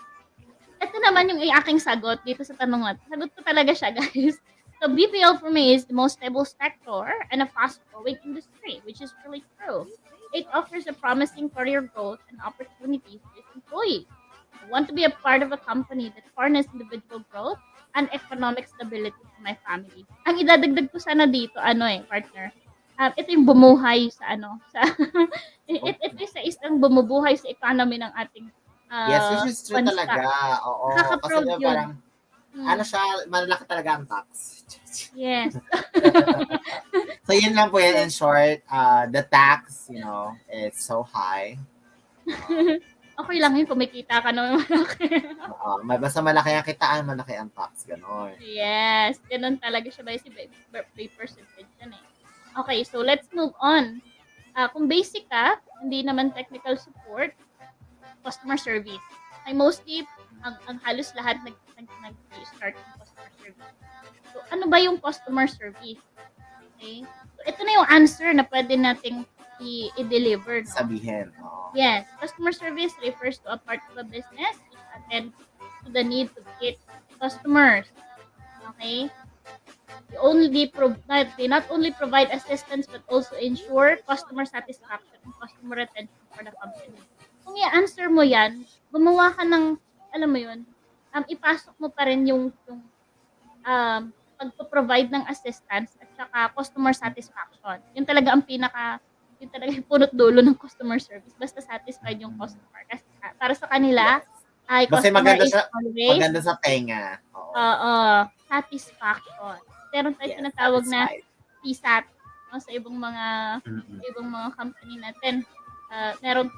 ito naman yung aking sagot dito sa tanong natin. Sagot ko talaga siya, guys. So BPO for me is the most stable sector and a fast-growing industry, which is really true. It offers a promising career growth and opportunities to its employees. I want to be a part of a company that harnesses individual growth and economic stability for my family. Ang idadagdag ko sana dito, partner, ito yung bumuhay sa sa ito isa isang bumubuhay sa economy ng ating Yes, which is true bansa. talaga. Oo. Kasi Nakaka-proud diba, yun. parang, ano siya, malaki talaga ang tax. Yes. So, yun lang po yan. In short, the tax, is so high. Okay lang yun, kumikita ka naman malaki. Basta malaki ang kitaan, malaki ang tax. Ganon. Yes, ganun talaga siya by percentage yan eh. Okay, so let's move on. Kung basic ka, hindi naman technical support, customer service. Ay mostly, ang halos lahat nag-start ng customer service. So, ano ba yung customer service? Okay? So, ito na yung answer na pwede nating i-deliver. No? Sabihin. Oo. Yes, customer service refers to a part of a business which attends to the need of its customers. Okay? They not only provide assistance but also ensure customer satisfaction and customer retention for the company. Kung i-answer mo yan, gumawa ka ng, alam mo yun, ipasok mo pa rin yung pagpo-provide ng assistance at saka customer satisfaction. Yun talaga yung punot dulo ng customer service. Basta satisfied yung customer. Kasi para sa kanila, ay Kasi customer maganda is always maganda sa tenga. Oo. Satisfaction. Meron tayong tinatawag na PSAT sa ibang mga company natin. Meron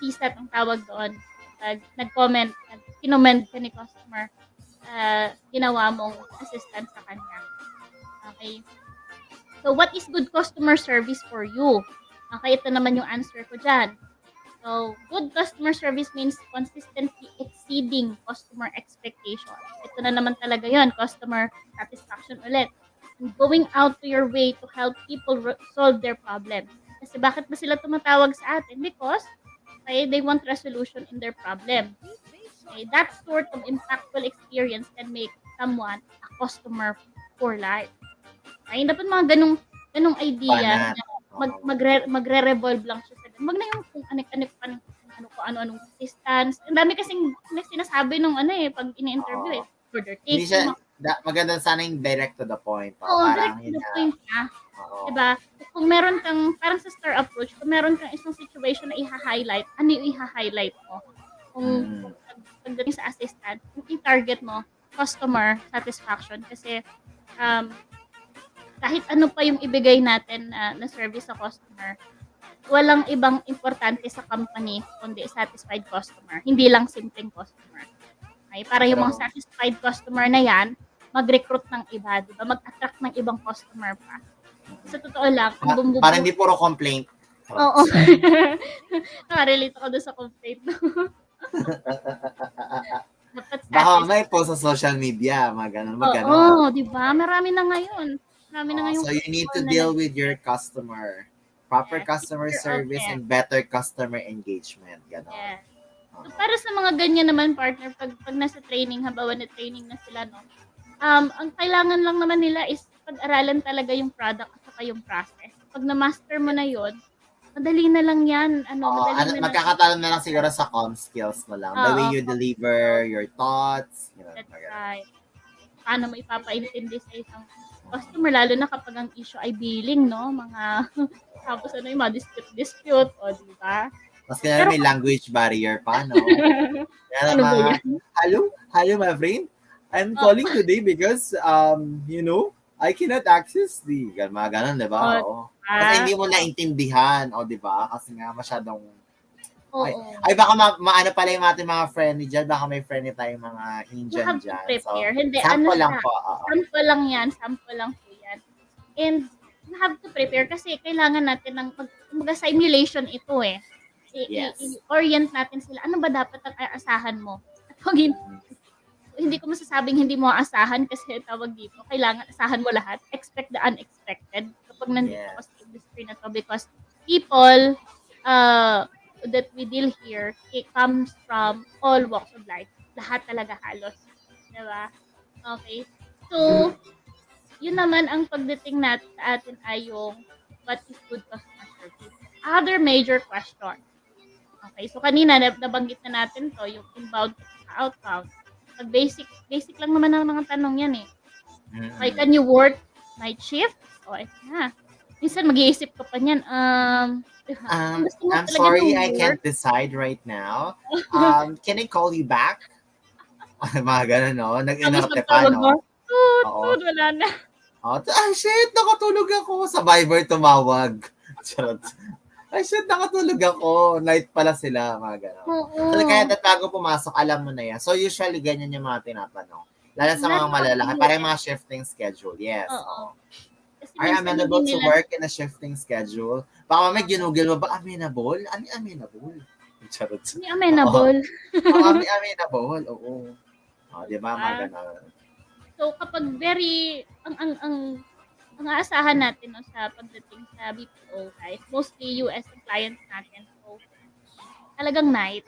PSAT ang tawag doon. Nag-comment, kinomend ka ni customer, ginawa mong assistance sa kanya. Okay. So, what is good customer service for you? Okay, ito naman yung answer ko dyan. So, good customer service means consistently exceeding customer expectations. Ito na naman talaga yon, customer satisfaction ulit. And going out to your way to help people solve their problems. Kasi bakit ba sila tumatawag sa atin? Because they want resolution in their problem. Okay, that sort of impactful experience can make someone a customer for life. Ay, dapat mga ganong idea na magre-revolve lang siya sa ganun. Wag na yung kung ano-anong assistance. Ang dami kasing sinasabi nung pag ini-interview further Hindi tips. siya, maganda sana yung direct to the point. Direct to the point ka. Diba? Kung meron kang, parang sa star approach, kung meron kang isang situation na i-highlight, ano yung i-highlight mo? Kung pagdating sa assistant, kung i-target mo, customer satisfaction. Kasi, kahit ano pa yung ibigay natin na service sa customer, walang ibang importante sa company kundi satisfied customer. Hindi lang simpleng customer. Okay? Para yung mga satisfied customer na yan, mag-recruit ng iba, di ba? Mag-attract ng ibang customer pa. Sa totoo lang, para hindi puro complaint. Oo. Nakarelate ako doon sa complaint. Baka may post sa social media, magano. Oo, di ba? Marami na ngayon. So you need to deal with your customer. Proper customer service and better customer engagement. Ganon. Yes. So, para sa mga ganyan naman, partner, pag nasa training, habawan na training na sila, no? Ang kailangan lang naman nila is pag-aralan talaga yung product at saka yung process. Pag na-master mo na yon, madali na lang yan. Magkakatalon na lang siguro sa comm skills mo lang. The way you deliver your thoughts. That's right. Paano mo ipapaintindi sa isang customer, lalo na kapag ang issue ay billing, no? Tapos yung mga dispute, di ba? Mas kaya may language barrier pa, no? Hello, my friend. I'm calling today because, I cannot access mga ganun, di ba? Kasi hindi mo naintindihan, di ba? Kasi nga masyadong, ay baka maano pala yung ating mga friendly dyan, baka may friendly tayong mga Indian dyan. Prepare. So, hindi, sample lang po. Sample lang po yan. And you have to prepare kasi kailangan natin ng simulation ito I-orient natin sila. Ano ba dapat ang aasahan mo? At hindi ko masasabing hindi mo aasahan kasi tawag dito, kailangan asahan mo lahat. Expect the unexpected kapag nandito ka sa industry na to because people that we deal here, it comes from all walks of life. Lahat talaga halos. Diba? Okay? So, yun naman ang pagdating natin sa atin ay yung what is good customer service. Other major question. Okay, so kanina nabanggit na natin to, yung inbound at outbound. Pag basic lang naman ang mga tanong yan eh. Okay, can you work night shift? O, ito na. Minsan mag-iisip ka pa niyan, gusto mo I'm talaga sorry, ng I work? can't decide right now. Can I call you back? Mga ganun, no? Tapos Nag-inarte pa, magtawag mo, no? Oo. wala na. Shit, nakatulog ako. Sa Viber tumawag. Charot. Ay, shit, nakatulog ako. Night pala sila, mga ganun. Oo. So, kaya bago pumasok, alam mo na yan. So, usually, ganyan yung mga tinatanong. Lalo sa mga Lalo malalaki. kasi Para yun yung mga shifting schedule. Yes. Oo. Kasi Are you minsan amenable hindi to nila work in a shifting schedule? Baka may ginugil mo ba? Amenable? Ano yung amenable? Charot. hindi amenable. Amenable, oo. Di ba? Mga ganun. So kapag very ang aasahan natin no, sa pagdating sa BPO guys, mostly US ang clients natin. So talagang night.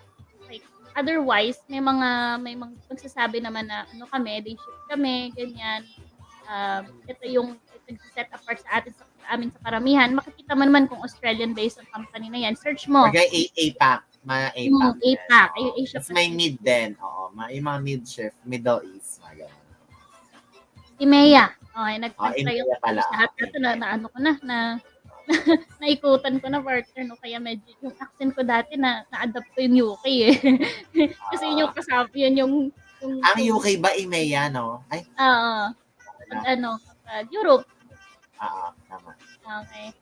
Like, otherwise may mga magsasabi naman na ano kami, day shift kami, ganyan. Ito yung nag-set apart sa amin sa karamihan. Makikita mo naman kung Australian-based ang company na yan. Search mo. Okay, APAC. Mga APAC. APAC. Yes. Asia Tapos may Pacific. mid din. Oo. Yung mga mid-shift. Middle East. Mga ganun. Imea. Okay, nag-try Imea ako pala. lahat ito na ano ko na naikutan ko na partner no, kaya medyo yung accent ko dati na-adapt ko yung UK eh. Kasi yun yung kasama, yun yung Ang UK ba IMEA, no? Ay, pag Europe. tama. Okay.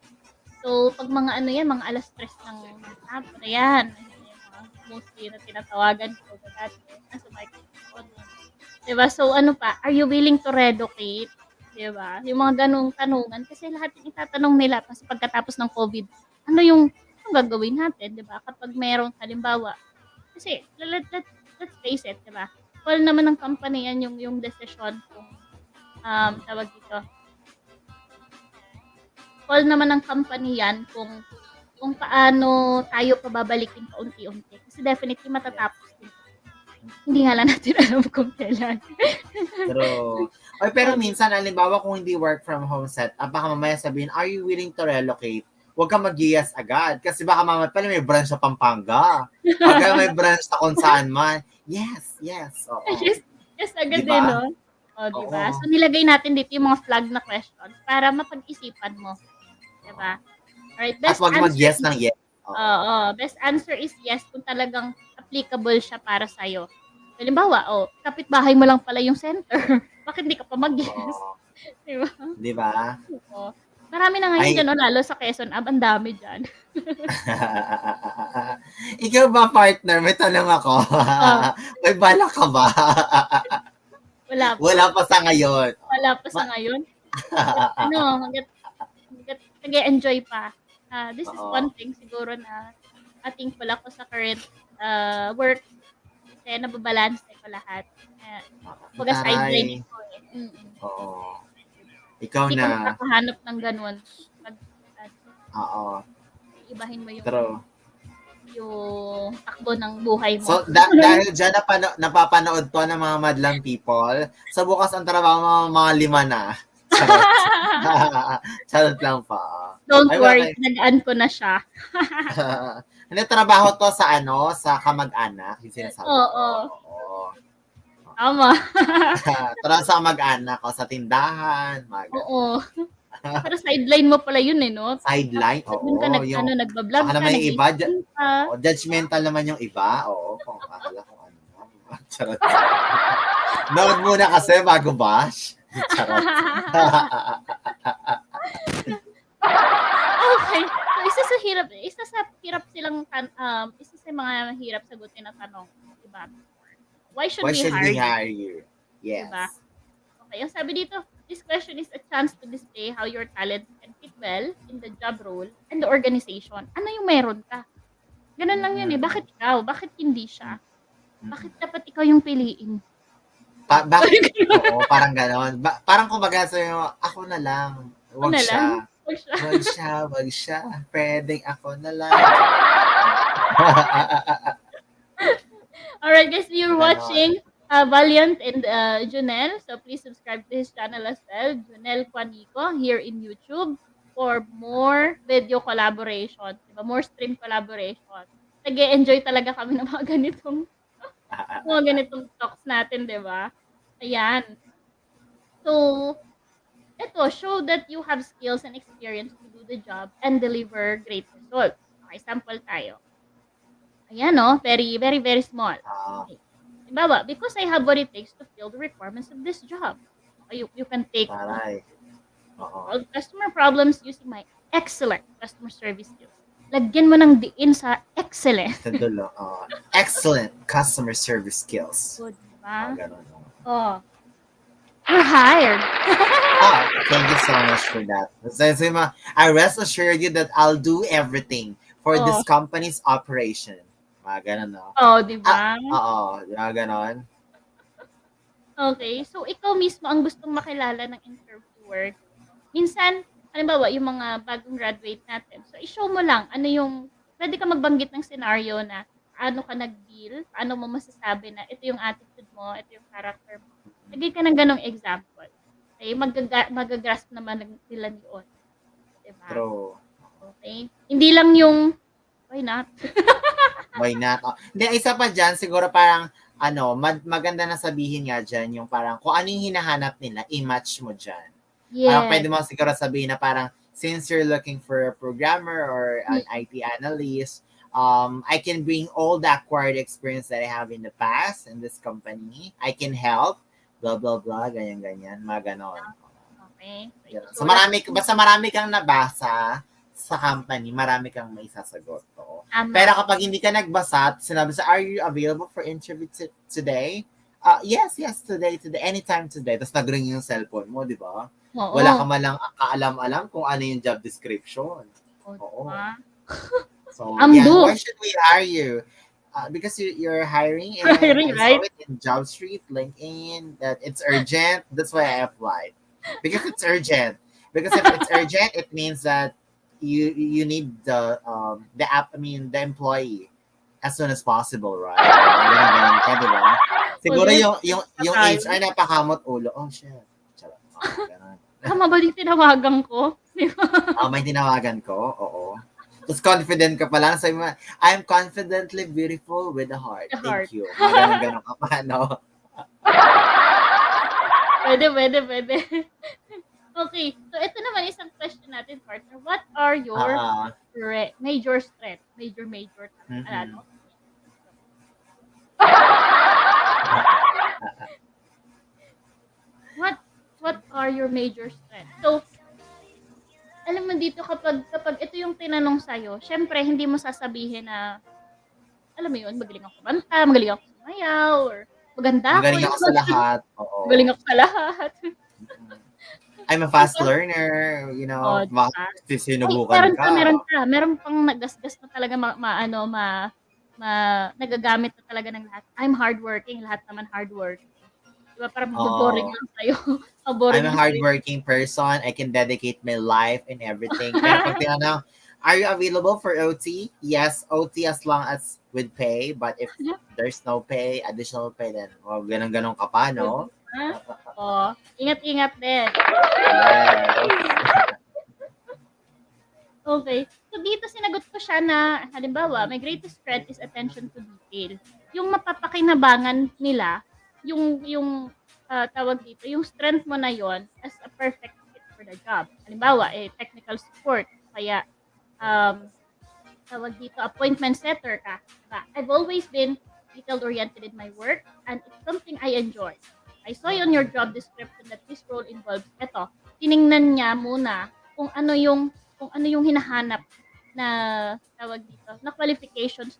So, pag mga ano yan, mga alas 3 ng hapon, ayan. Mostly na tinatawagan ko dati. Nasa microphone. Diba? So, ano pa? Are you willing to relocate? Diba? Yung mga ganong tanungan. Kasi lahat yung itatanong nila kasi pagkatapos ng COVID, anong gagawin natin? Diba? Kapag merong halimbawa. Kasi, let's face it, diba? Call naman ng company yan yung decision kung tawag dito. Call naman ng company yan kung paano tayo pababalikin paunti-unti. Kasi definitely matatapos din. Hindi nga lang natin alam kung kailan. Pero minsan, halimbawa kung hindi work from home setup, baka mamaya sabihin, are you willing to relocate? Huwag ka mag-yes agad. Kasi baka mamaya pala may branch sa Pampanga. Pagka may branch sa kung saan man. Yes. Oo. Yes, agad Diba? din, no? O, diba? Oo. So, nilagay natin dito yung mga flag na questions para mapag-isipan mo. Diba? Alright, At huwag mag-yes ng yes. Oo. Best answer is yes kung talagang applicable siya para sa'yo. Halimbawa, kapitbahay mo lang pala yung center. Bakit hindi ka pa mag-yes? Diba? Diba? Oo. Marami na ngayon dyan, lalo sa Quezon Ab, ang dami dyan. Ikaw ba, partner? May tanong ako. May balak ka ba? Wala pa sa ngayon. Wala pa sa ngayon. Hanggat nag-enjoy pa. This is one thing siguro na thankful ako sa current work kasi nababalance ko lahat. Baga sideline ko eh. Oo. Ikaw Hindi na. ka makahanap ng ganun. Oo. Ibahin mo yung True. yung takbo ng buhay mo. So, dahil dyan napapanood to ng mga madlang people, sa bukas ang trabaho mga 5 na. Charot lang pa. Don't worry, nagaan ko na siya. Ano trabaho to sa kamag-anak? Yung sinasabi ko. Oo. Tama. Trabaho sa kamag-anak o sa tindahan. Oo. Pero sideline mo pala yun eh, no? Sideline? Doon ka nagbablog Baka ka, naman yung iba, ka. judgmental naman yung iba. Oo, kung akala ko ano. Charot. Nood muna kasi bago bash. Charot. Okay. So, isa sa mga hirap sagutin na tanong, diba? Why should we hire you? Yes. Diba? Okay, ang sabi dito, this question is a chance to display how your talents can fit well in the job role and the organization. Ano yung meron ka? Ganun lang yun eh. Bakit ikaw? Bakit hindi siya? Bakit dapat ikaw yung piliin? Bakit? Oo, parang gano'n. Parang kumbaga sa'yo, ako na lang. Wag siya. Wag siya. Pwedeng ako na lang. Alright guys, you're watching Valiant and Junel. So please subscribe to his channel as well, Junel Quanico, here in YouTube for more video collaboration, diba? More stream collaboration. Nag-enjoy talaga kami ng mga ganitong talks natin, di ba? Ayan. So, ito, show that you have skills and experience to do the job and deliver great results. Okay, sample tayo. Ayan, no? Very, very, very small. Ah, Okay. Diba, because I have what it takes to fill the requirements of this job. Okay, you can take taray. Oo. solve customer problems using my excellent customer service skills. Lagyan mo ng diin sa excellent. Sa dulo. Excellent customer service skills. So, diba? Ganun. Oh. You're hired. Thank you so much for that. I rest assured you that I'll do everything for this company's operation. Ganun, no? Oh, diba? Ganon. Okay, so ikaw mismo ang gustong makilala ng interviewer. Minsan, halimbawa, yung mga bagong graduate natin, so i-show mo lang, ano yung, pwede ka magbanggit ng scenario na ano ka nag-deal, paano mo masasabi na ito yung attitude mo, ito yung character mo. Lagay ka ng ganong example. Okay, magagrasp naman nila yun. Diba? True. Okay? Hindi lang yung, why not? Why not? Hindi, isa pa dyan, siguro parang, maganda na sabihin nga dyan, yung parang, kung ano yung hinahanap nila, i-match mo dyan. Parang pwede mo siguro sabihin na parang, since you're looking for a programmer or an IT analyst, I can bring all the acquired experience that I have in the past in this company. I can help, blah, blah, blah, ganyan-ganyan, mga ganon. Okay. So, basta marami kang nabasa sa company, marami kang may sasagot. Pero kapag hindi ka nagbasa, sinabi sa, are you available for interview today? Yes, today, anytime today. Tapos nag-ring yung cellphone mo, di ba? Oo. Wala ka malang kaalam-alam kung ano yung job description. Oo. Diba? So, Amdo. why should we hire you? Because you're hiring, and Hiring, I saw right? it in JobStreet, LinkedIn, that it's urgent. That's why I applied. Because it's urgent. Because if it's urgent, it means that you need the employee as soon as possible, right? Ganun ka, di ba? Siguro yung HR napakamot ulo. Oh, shit. Charot. Ganun. Tama ba yung tinawagan ko? May tinawagan ko, oo. Tapos confident ka pa lang. Sabi mo, I'm confidently beautiful with a heart. Thank you. Ganun ka pa, no? Pwede. Okay, so ito naman isang question natin, partner. What are your major strengths? Major. Ano? What are your major strengths? So, alam mo dito kapag ito yung tinanong sa'yo, syempre hindi mo sasabihin na, alam mo yun, magaling ako kumanta, magaling ako sumayaw, or maganda ako. Magaling ako sa lahat. Oo. Magaling ako sa lahat. I'm a fast learner, Diba? sinubukan ka. Meron pang nagasgas na talaga nagagamit na talaga ng lahat. I'm hardworking, lahat naman hardworking. Diba? Parang boring lang sa'yo. I'm a hardworking person. I can dedicate my life and everything. Pero pag tinanong, are you available for OT? Yes, OT as long as with pay. But if there's no pay, additional pay, then ganun-ganun ka pa, no? Ingat-ingat din. Okay. So dito sinagot ko siya na, halimbawa, my greatest strength is attention to detail. Yung mapapakinabangan nila, yung tawag dito, yung strength mo na yon as a perfect fit for the job. Halimbawa, technical support, kaya tawag dito, appointment setter ka. Diba? I've always been detail-oriented in my work and it's something I enjoy. I saw on your job description that this role involves, tiningnan niya muna kung ano yung hinahanap na tawag dito, na qualifications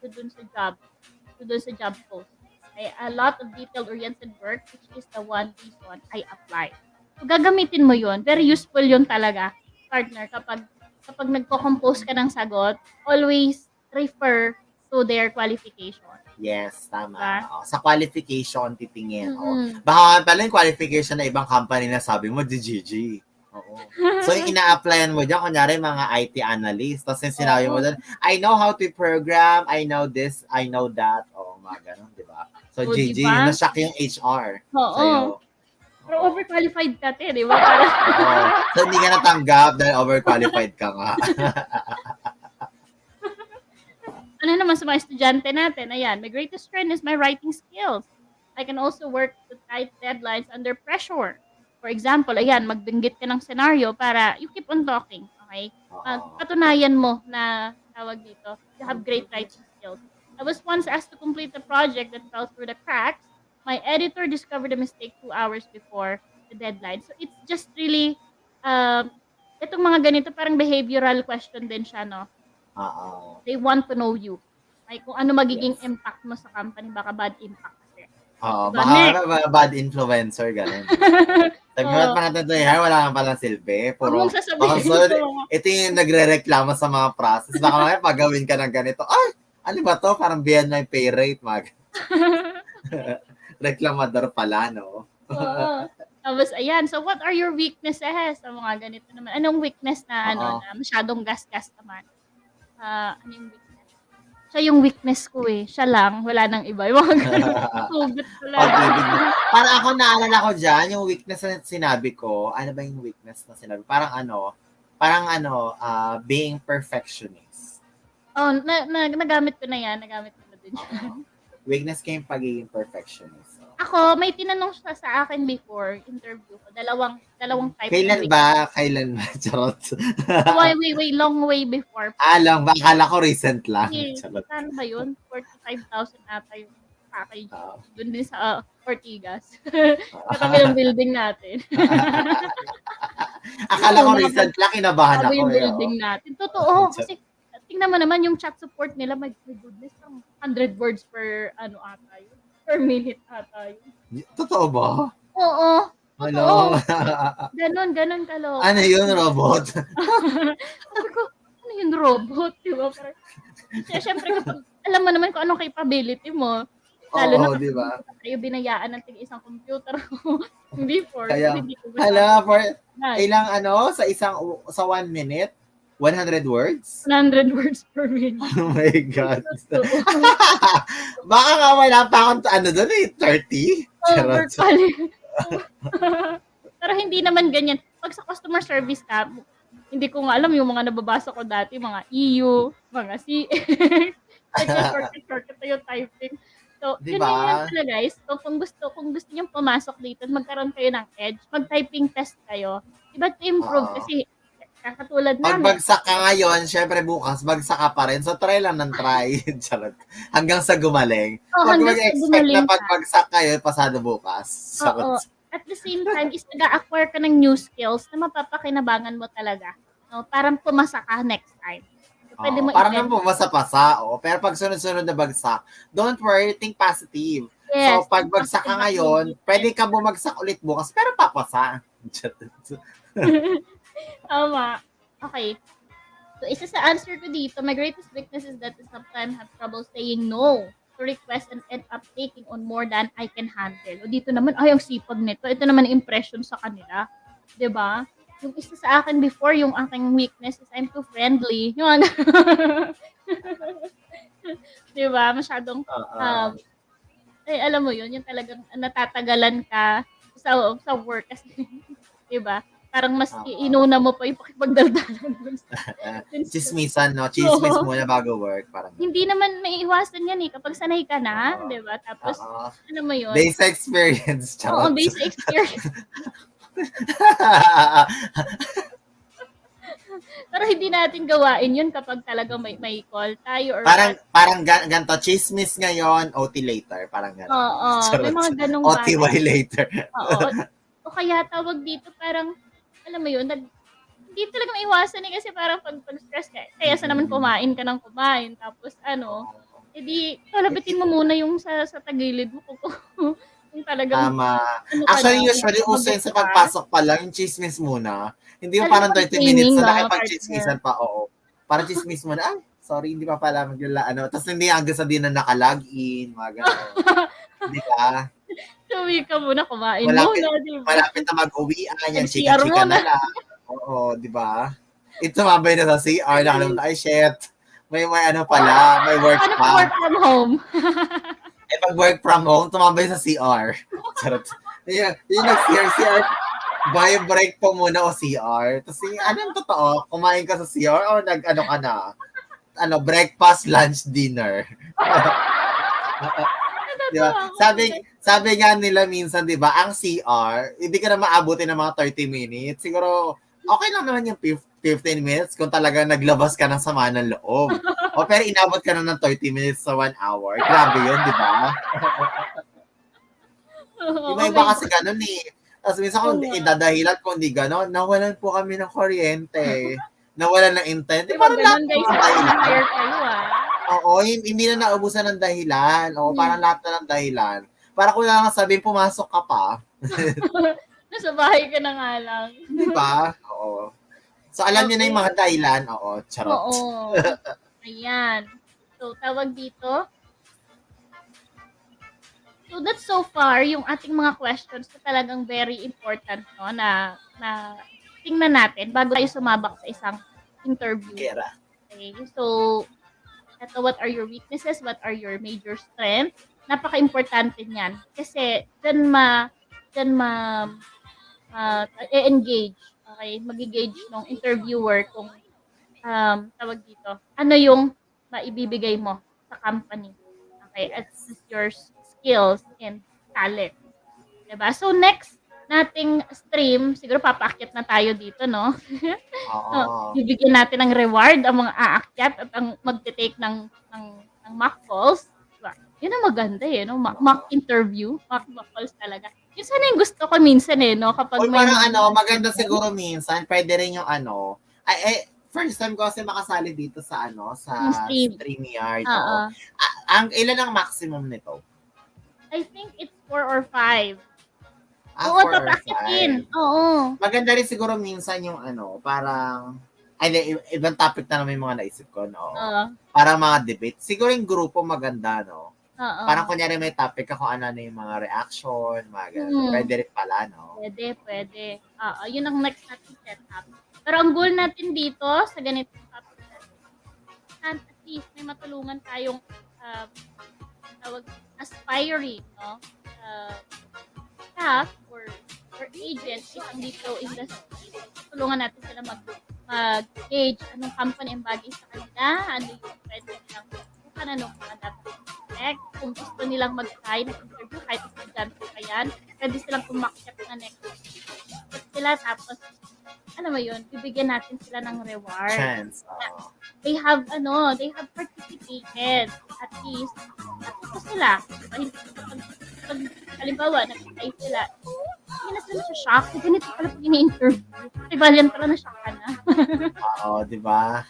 dun sa job post. A lot of detail-oriented work, which is the one reason I applied. So, gagamitin mo yun. Very useful yun talaga, partner. Kapag nagko-compose ka ng sagot, always refer to their qualification. Yes, tama. Diba? Sa qualification, titingin. Baka pala yung qualification na ibang company na sabi mo, GG. Oo. So, yung ina-applyan mo dyan, kunyari mga IT analyst. Tapos yung sinabi mo dyan, I know how to program, I know this, I know that. Oo, mga ganun, di ba? So, O, GG, diba? na-shock yung HR Oo. sa'yo. Pero overqualified ka, te, di ba? Parang, Oo. So, hindi ka natanggap dahil overqualified ka nga. ano naman sa mga estudyante natin, ayan, my greatest strength is my writing skills. I can also work to tight deadlines under pressure. For example, ayan, magbinggit ka ng scenario para you keep on talking, okay? Patunayan mo na, tawag dito, you have great writing skills. I was once asked to complete a project that fell through the cracks. My editor discovered the mistake 2 hours before the deadline. So it's just really, itong mga ganito, parang behavioral question din siya, no? Oo. They want to know you. Like, kung ano magiging Yes. impact mo sa company, baka bad impact kasi. Oo, Diba? baka bad influencer, ganun. Sabihan Oo. pa natin ito, wala kang palang silbi. Huwag mong Baka sasabihin sunod, ito. ito yung nagre-reklamo sa mga process. Baka mamaya pagawin ka ng ganito, ay, ano ba to? Parang beyond my pay rate, reklamador pala, no? Oo. Tapos, ayan. So, what are your weaknesses sa mga ganito naman? Anong weakness na, Oo. na masyadong gas-gas naman? Ano yung weakness? Siya yung weakness ko eh. Siya lang. Wala nang iba. Yung mga ganun. Hugot ko lang. Pag-ibig mo. Parang ako naalala ko dyan, yung weakness na sinabi ko, ano ba yung weakness na sinabi? Being perfectionist. Oh, nagamit ko na yan. Nagamit ko na din siya. Weakness ko yung pagiging perfectionist. Ako, may tinanong siya sa akin before, interview ko. Dalawang type. Kailan ba? Charot. Way, long way before. Alam ba? Akala ko recent lang. Charot. Saan ba yun? 45,000 ata yung package. Oo. Doon din sa Ortigas. Katabi ng building natin. Akala ko recent lang, kinabahan Katabi ako. yung building natin. Totoo. Kasi tingnan mo naman yung chat support nila. My goodness, 100 words per ata yun. Per minute ata yun. Totoo ba? Oo. Hello. Ganon kalo. Ano yun, robot? Sabi ko, ano yun, robot? Diba? Parang, siyempre, kapag alam mo naman kung anong capability mo, lalo na di ba? kayo binayaan ng isang computer before. Kaya, hindi ko sa 1 minute, 100 words? 100 words per minute. Oh my God. Baka nga wala pa akong 30? Charot. Pero hindi naman ganyan. Pag sa customer service ka, hindi ko nga alam yung mga nababasa ko dati, mga EU, mga CX. Shortcut yung typing. So, Diba? yun lang pala guys. So, kung gusto niyo pumasok dito, magkaroon kayo ng edge, mag-typing test kayo. Diba to improve? Kasi katulad namin. Pagbagsak ka ngayon, syempre bukas, bagsak ka pa rin. So, try lang ng try. Charot. Hanggang sa gumaling. Huwag mag-expect na pagbagsak kayo, pasado bukas. Oo. At the same time, is nag-acquire ka ng new skills na mapapakinabangan mo talaga. No? Parang pumasa ka next time. So, pwede mo parang nang pumasa-pasa. Pero pag sunod-sunod na bagsak, don't worry, think positive. Yes, so, pag bagsak ka ngayon, pwede ka bumagsak ulit bukas, pero papasa. Tama. Okay. So, isa sa answer ko dito, my greatest weakness is that I sometimes have trouble saying no to request and end up taking on more than I can handle. O dito naman, ay, ang sipag nito. Ito naman ang impression sa kanila. 'Di ba? Yung isa sa akin before, yung aking weakness is I'm too friendly. Yung ano. 'Di ba? Masyadong, alam mo yun, yung talagang natatagalan ka sa work kasi, 'di ba? Parang mas inuna mo pa yung pakipagdaldalan dun. Chismisan, no? Chismis muna bago work. Parang hindi naman maiiwasan yan eh. Kapag sanay ka na, di ba? Tapos, ano mo yun? Base experience. Oo, base experience. Pero hindi natin gawain yun kapag talaga may call tayo. Or parang ganito, chismis ngayon, OT later. Parang gano'n. Oo, may mga ganong OTY later. Oo. O kaya tawag dito parang, alam mo yun, hindi talaga maiwasan eh kasi parang pag stress ka, kaya sa naman kumain ka ng kumain, tapos edi palabitin mo muna yung sa tagilid mo yung talagang tama. Actually, usually uso yun sa pagpasok pa lang, yung chismis muna. Hindi yung parang 30 minutes na nakipag-chismisan pa, oo. Parang chismis muna, sorry, hindi pa pala tapos hindi hanggang sa din na nakalagin, mga gano'n. Di ba? Sabi ka muna, kumain muna, diba? Malapit na mag-uwi, yan, chika-chika na lang. Oo, di ba? Ito mabay na sa CR, nakalaman na, ay shit, may ano pala, may work pa. Work from home. pag work from home, tumambay sa CR. Charot. Yung nag-CR, bio break po muna o CR. Tapos anong totoo? Kumain ka sa CR o nag-ano ka na? Breakfast, lunch, dinner. Diba? Sabi nga nila minsan, di ba, ang CR, hindi ka na maabutin ng mga 30 minutes. Siguro, okay lang naman yung 15 minutes kung talaga naglabas ka ng sama ng loob. Pero inabot ka na ng 30 minutes sa 1 hour. Grabe yun, di ba? Iba-iba kasi ganun eh. Tapos minsan kung dadahilan kung di ganun, nawalan po kami ng kuryente. Nawalan ng internet. Di ba ganun guys, na-hire kayo Oo, hindi na naubusan ng dahilan. Oo, parang lahat na ng dahilan. Para kung lang sabihin, pumasok ka pa. Nasa bahay ka na nga lang. Di ba? Oo. So, alam niyo na yung mga dahilan. Oo, charot. Oo. Ayan. So, tawag dito. So, that's so far yung ating mga questions na talagang very important, no, na tingnan natin bago tayo sumabak sa isang interview. Kera. Okay? So, what are your weaknesses? What are your major strengths? Napaka-importante niyan. Kasi, engage. Okay? Mag-engage ng interviewer kung tawag dito. Ano yung maibibigay mo sa company. Okay? As your skills and talent. Diba? So, next nating stream, siguro papaakyat na tayo dito, no? Bibigyan natin ng reward ang mga aakyat at ang magte-take ng mock calls. Diba? Yun ang maganda eh, no? Mock interview, mock calls talaga. Yun sana yung gusto ko minsan eh, no? Kapag parang maganda siguro minsan, pwede rin yung first time ko kasi makasali dito sa StreamYard. Ilan ang maximum nito? I think it's 4 or 5. Oo, 4 or papakyatin. 5. Oo. Maganda rin siguro minsan yung parang, ibang topic na naman yung mga naisip ko, no? Parang mga debate. Siguro yung grupo maganda, no? Parang kunyari may topic ka kung ano yung mga reaction, mga ganun. Pwede rin pala, no? Pwede. Yun ang next natin setup. Pero ang goal natin dito sa ganitong topic at least may matulungan tayong aspiring, no? Staff or agents isang BPO industry. Tulungan natin sila mag-gauge anong company ang bagay sa kanila, ano yung pwede nilang bukan, anong mga dapat select. Kung gusto nilang mag-try ng interview, kahit estudyante pa yan, pwede silang kumakyat na next sila. Tapos, bibigyan natin sila ng reward. Chance. They have participated at least. At gusto sila. Pag halimbawa, nag-try sila, hindi na sila shock. Ganito pala pag ini-interview. Kay Valiant pala na-shock ka na. Oo, di ba?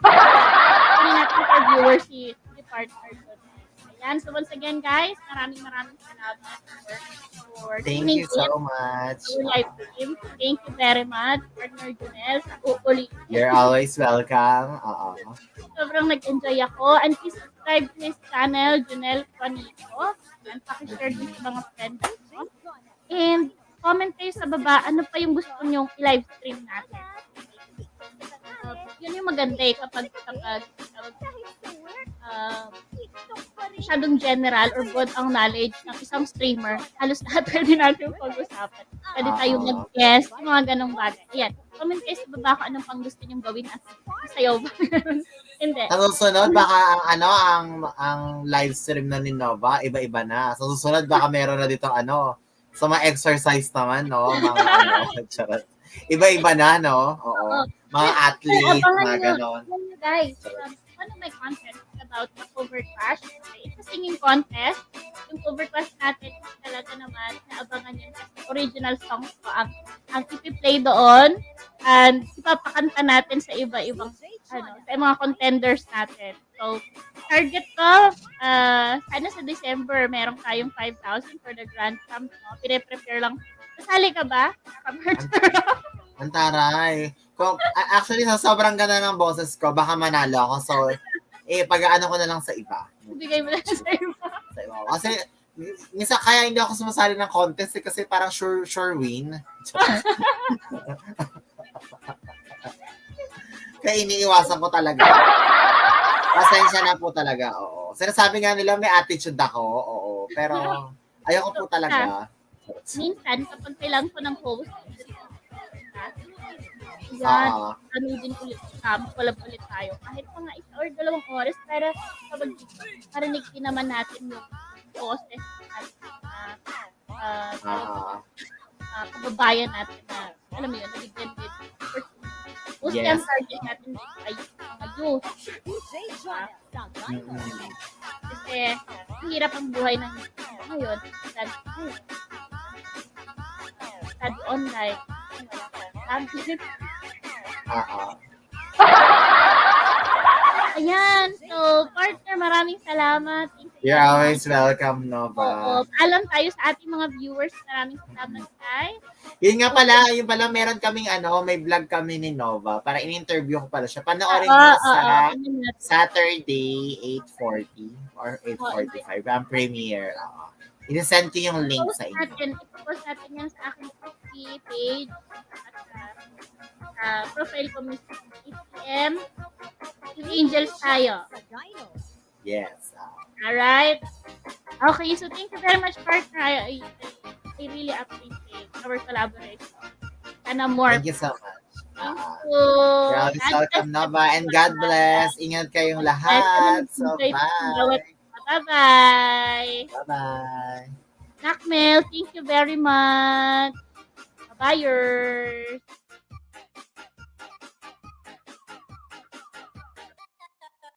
Hindi natin interviewer si partner doon. Ayan. So once again, guys, maraming salamat for Thank you so much. Live stream. Thank you very much, partner Junel. You're always welcome. Sobrang nag-enjoy ako. And please subscribe to his channel, Junel Juanito. And pakishare din sa mga friends mo. And comment kayo sa baba, ano pa yung gusto nyong i-live stream natin. Yun yung maganda eh, kapag masyadong general or broad ang knowledge ng isang streamer, halos lahat pwede natin pag-usapan. Pwede tayong mag-guest, yung mga ganong bagay. Ayan, comment kayo sa baba kung anong pang gusto nyong gawin at sayaw ba? Hindi. Sa susunod, baka ang live stream na ni Nova, iba-iba na. Sa susunod, baka meron na dito sa mga exercise naman, no? Mga charot. Iba-iba na, no? Oo. Mga athlete, mga ganon. Guys, one of my content about the cover crush. It's a singing contest. Yung cover crush natin, talaga naman, naabangan yun kasi original songs ko ang ipi-play doon. And ipapakanta natin sa iba-ibang, sa mga contenders natin. So, target ko, sana sa December, meron tayong 5,000 for the Grand Champ. No? Pine-prepare lang. Kasali ka ba? Antaray. Actually, sa sobrang ganda ng boses ko, baka manalo ako. So, pag-ano ko na lang sa iba. Ibigay mo na sa iba. Kasi, minsan kaya hindi ako sumasali ng contest kasi parang sure win. Kaya iniiwasan ko talaga. Pasensya na po talaga, oo. Sinasabi nga nila may attitude ako, oo. Pero ayoko po talaga. Minsan, kapag kailangan ko ng host, yan, Oo. din ulit, collab ulit tayo. Kahit mga 1 or 2 oras, para kapag marinig din naman natin yung boses at Oo. kababayan natin na, alam mo yun, nabigyan din. Most Yes. yung target natin ay mga youth. DJ Jonel Sagano. Kasi, hirap ang buhay ng ngayon. Study online. Oo. Ayan. So, partner, maraming salamat. Thank you. You're always welcome, Oo. Nova. Alam tayo sa ating mga viewers. Maraming salamat, Kai. Yun nga pala, meron kaming may vlog kami ni Nova para in-interview ko pala siya. Panoorin Oo, mo oo, sa ano natin. Saturday, 8:40 or 8:45. Ang premiere. I-send ko yung link sa inyo. Ipopost natin yan sa aking page at sa profile ko, Miss 8 p.m. Yung Angels tayo. Sagano. Yes. Alright? Okay, so thank you very much, partner. I really appreciate our collaboration. Sana more. Thank you so much. Thank you. You're always welcome, Nova. And God bless. Ingat kayong lahat. So, bye. Bye-bye. Bye-bye. Nakmel, thank you very much. Bye-byers.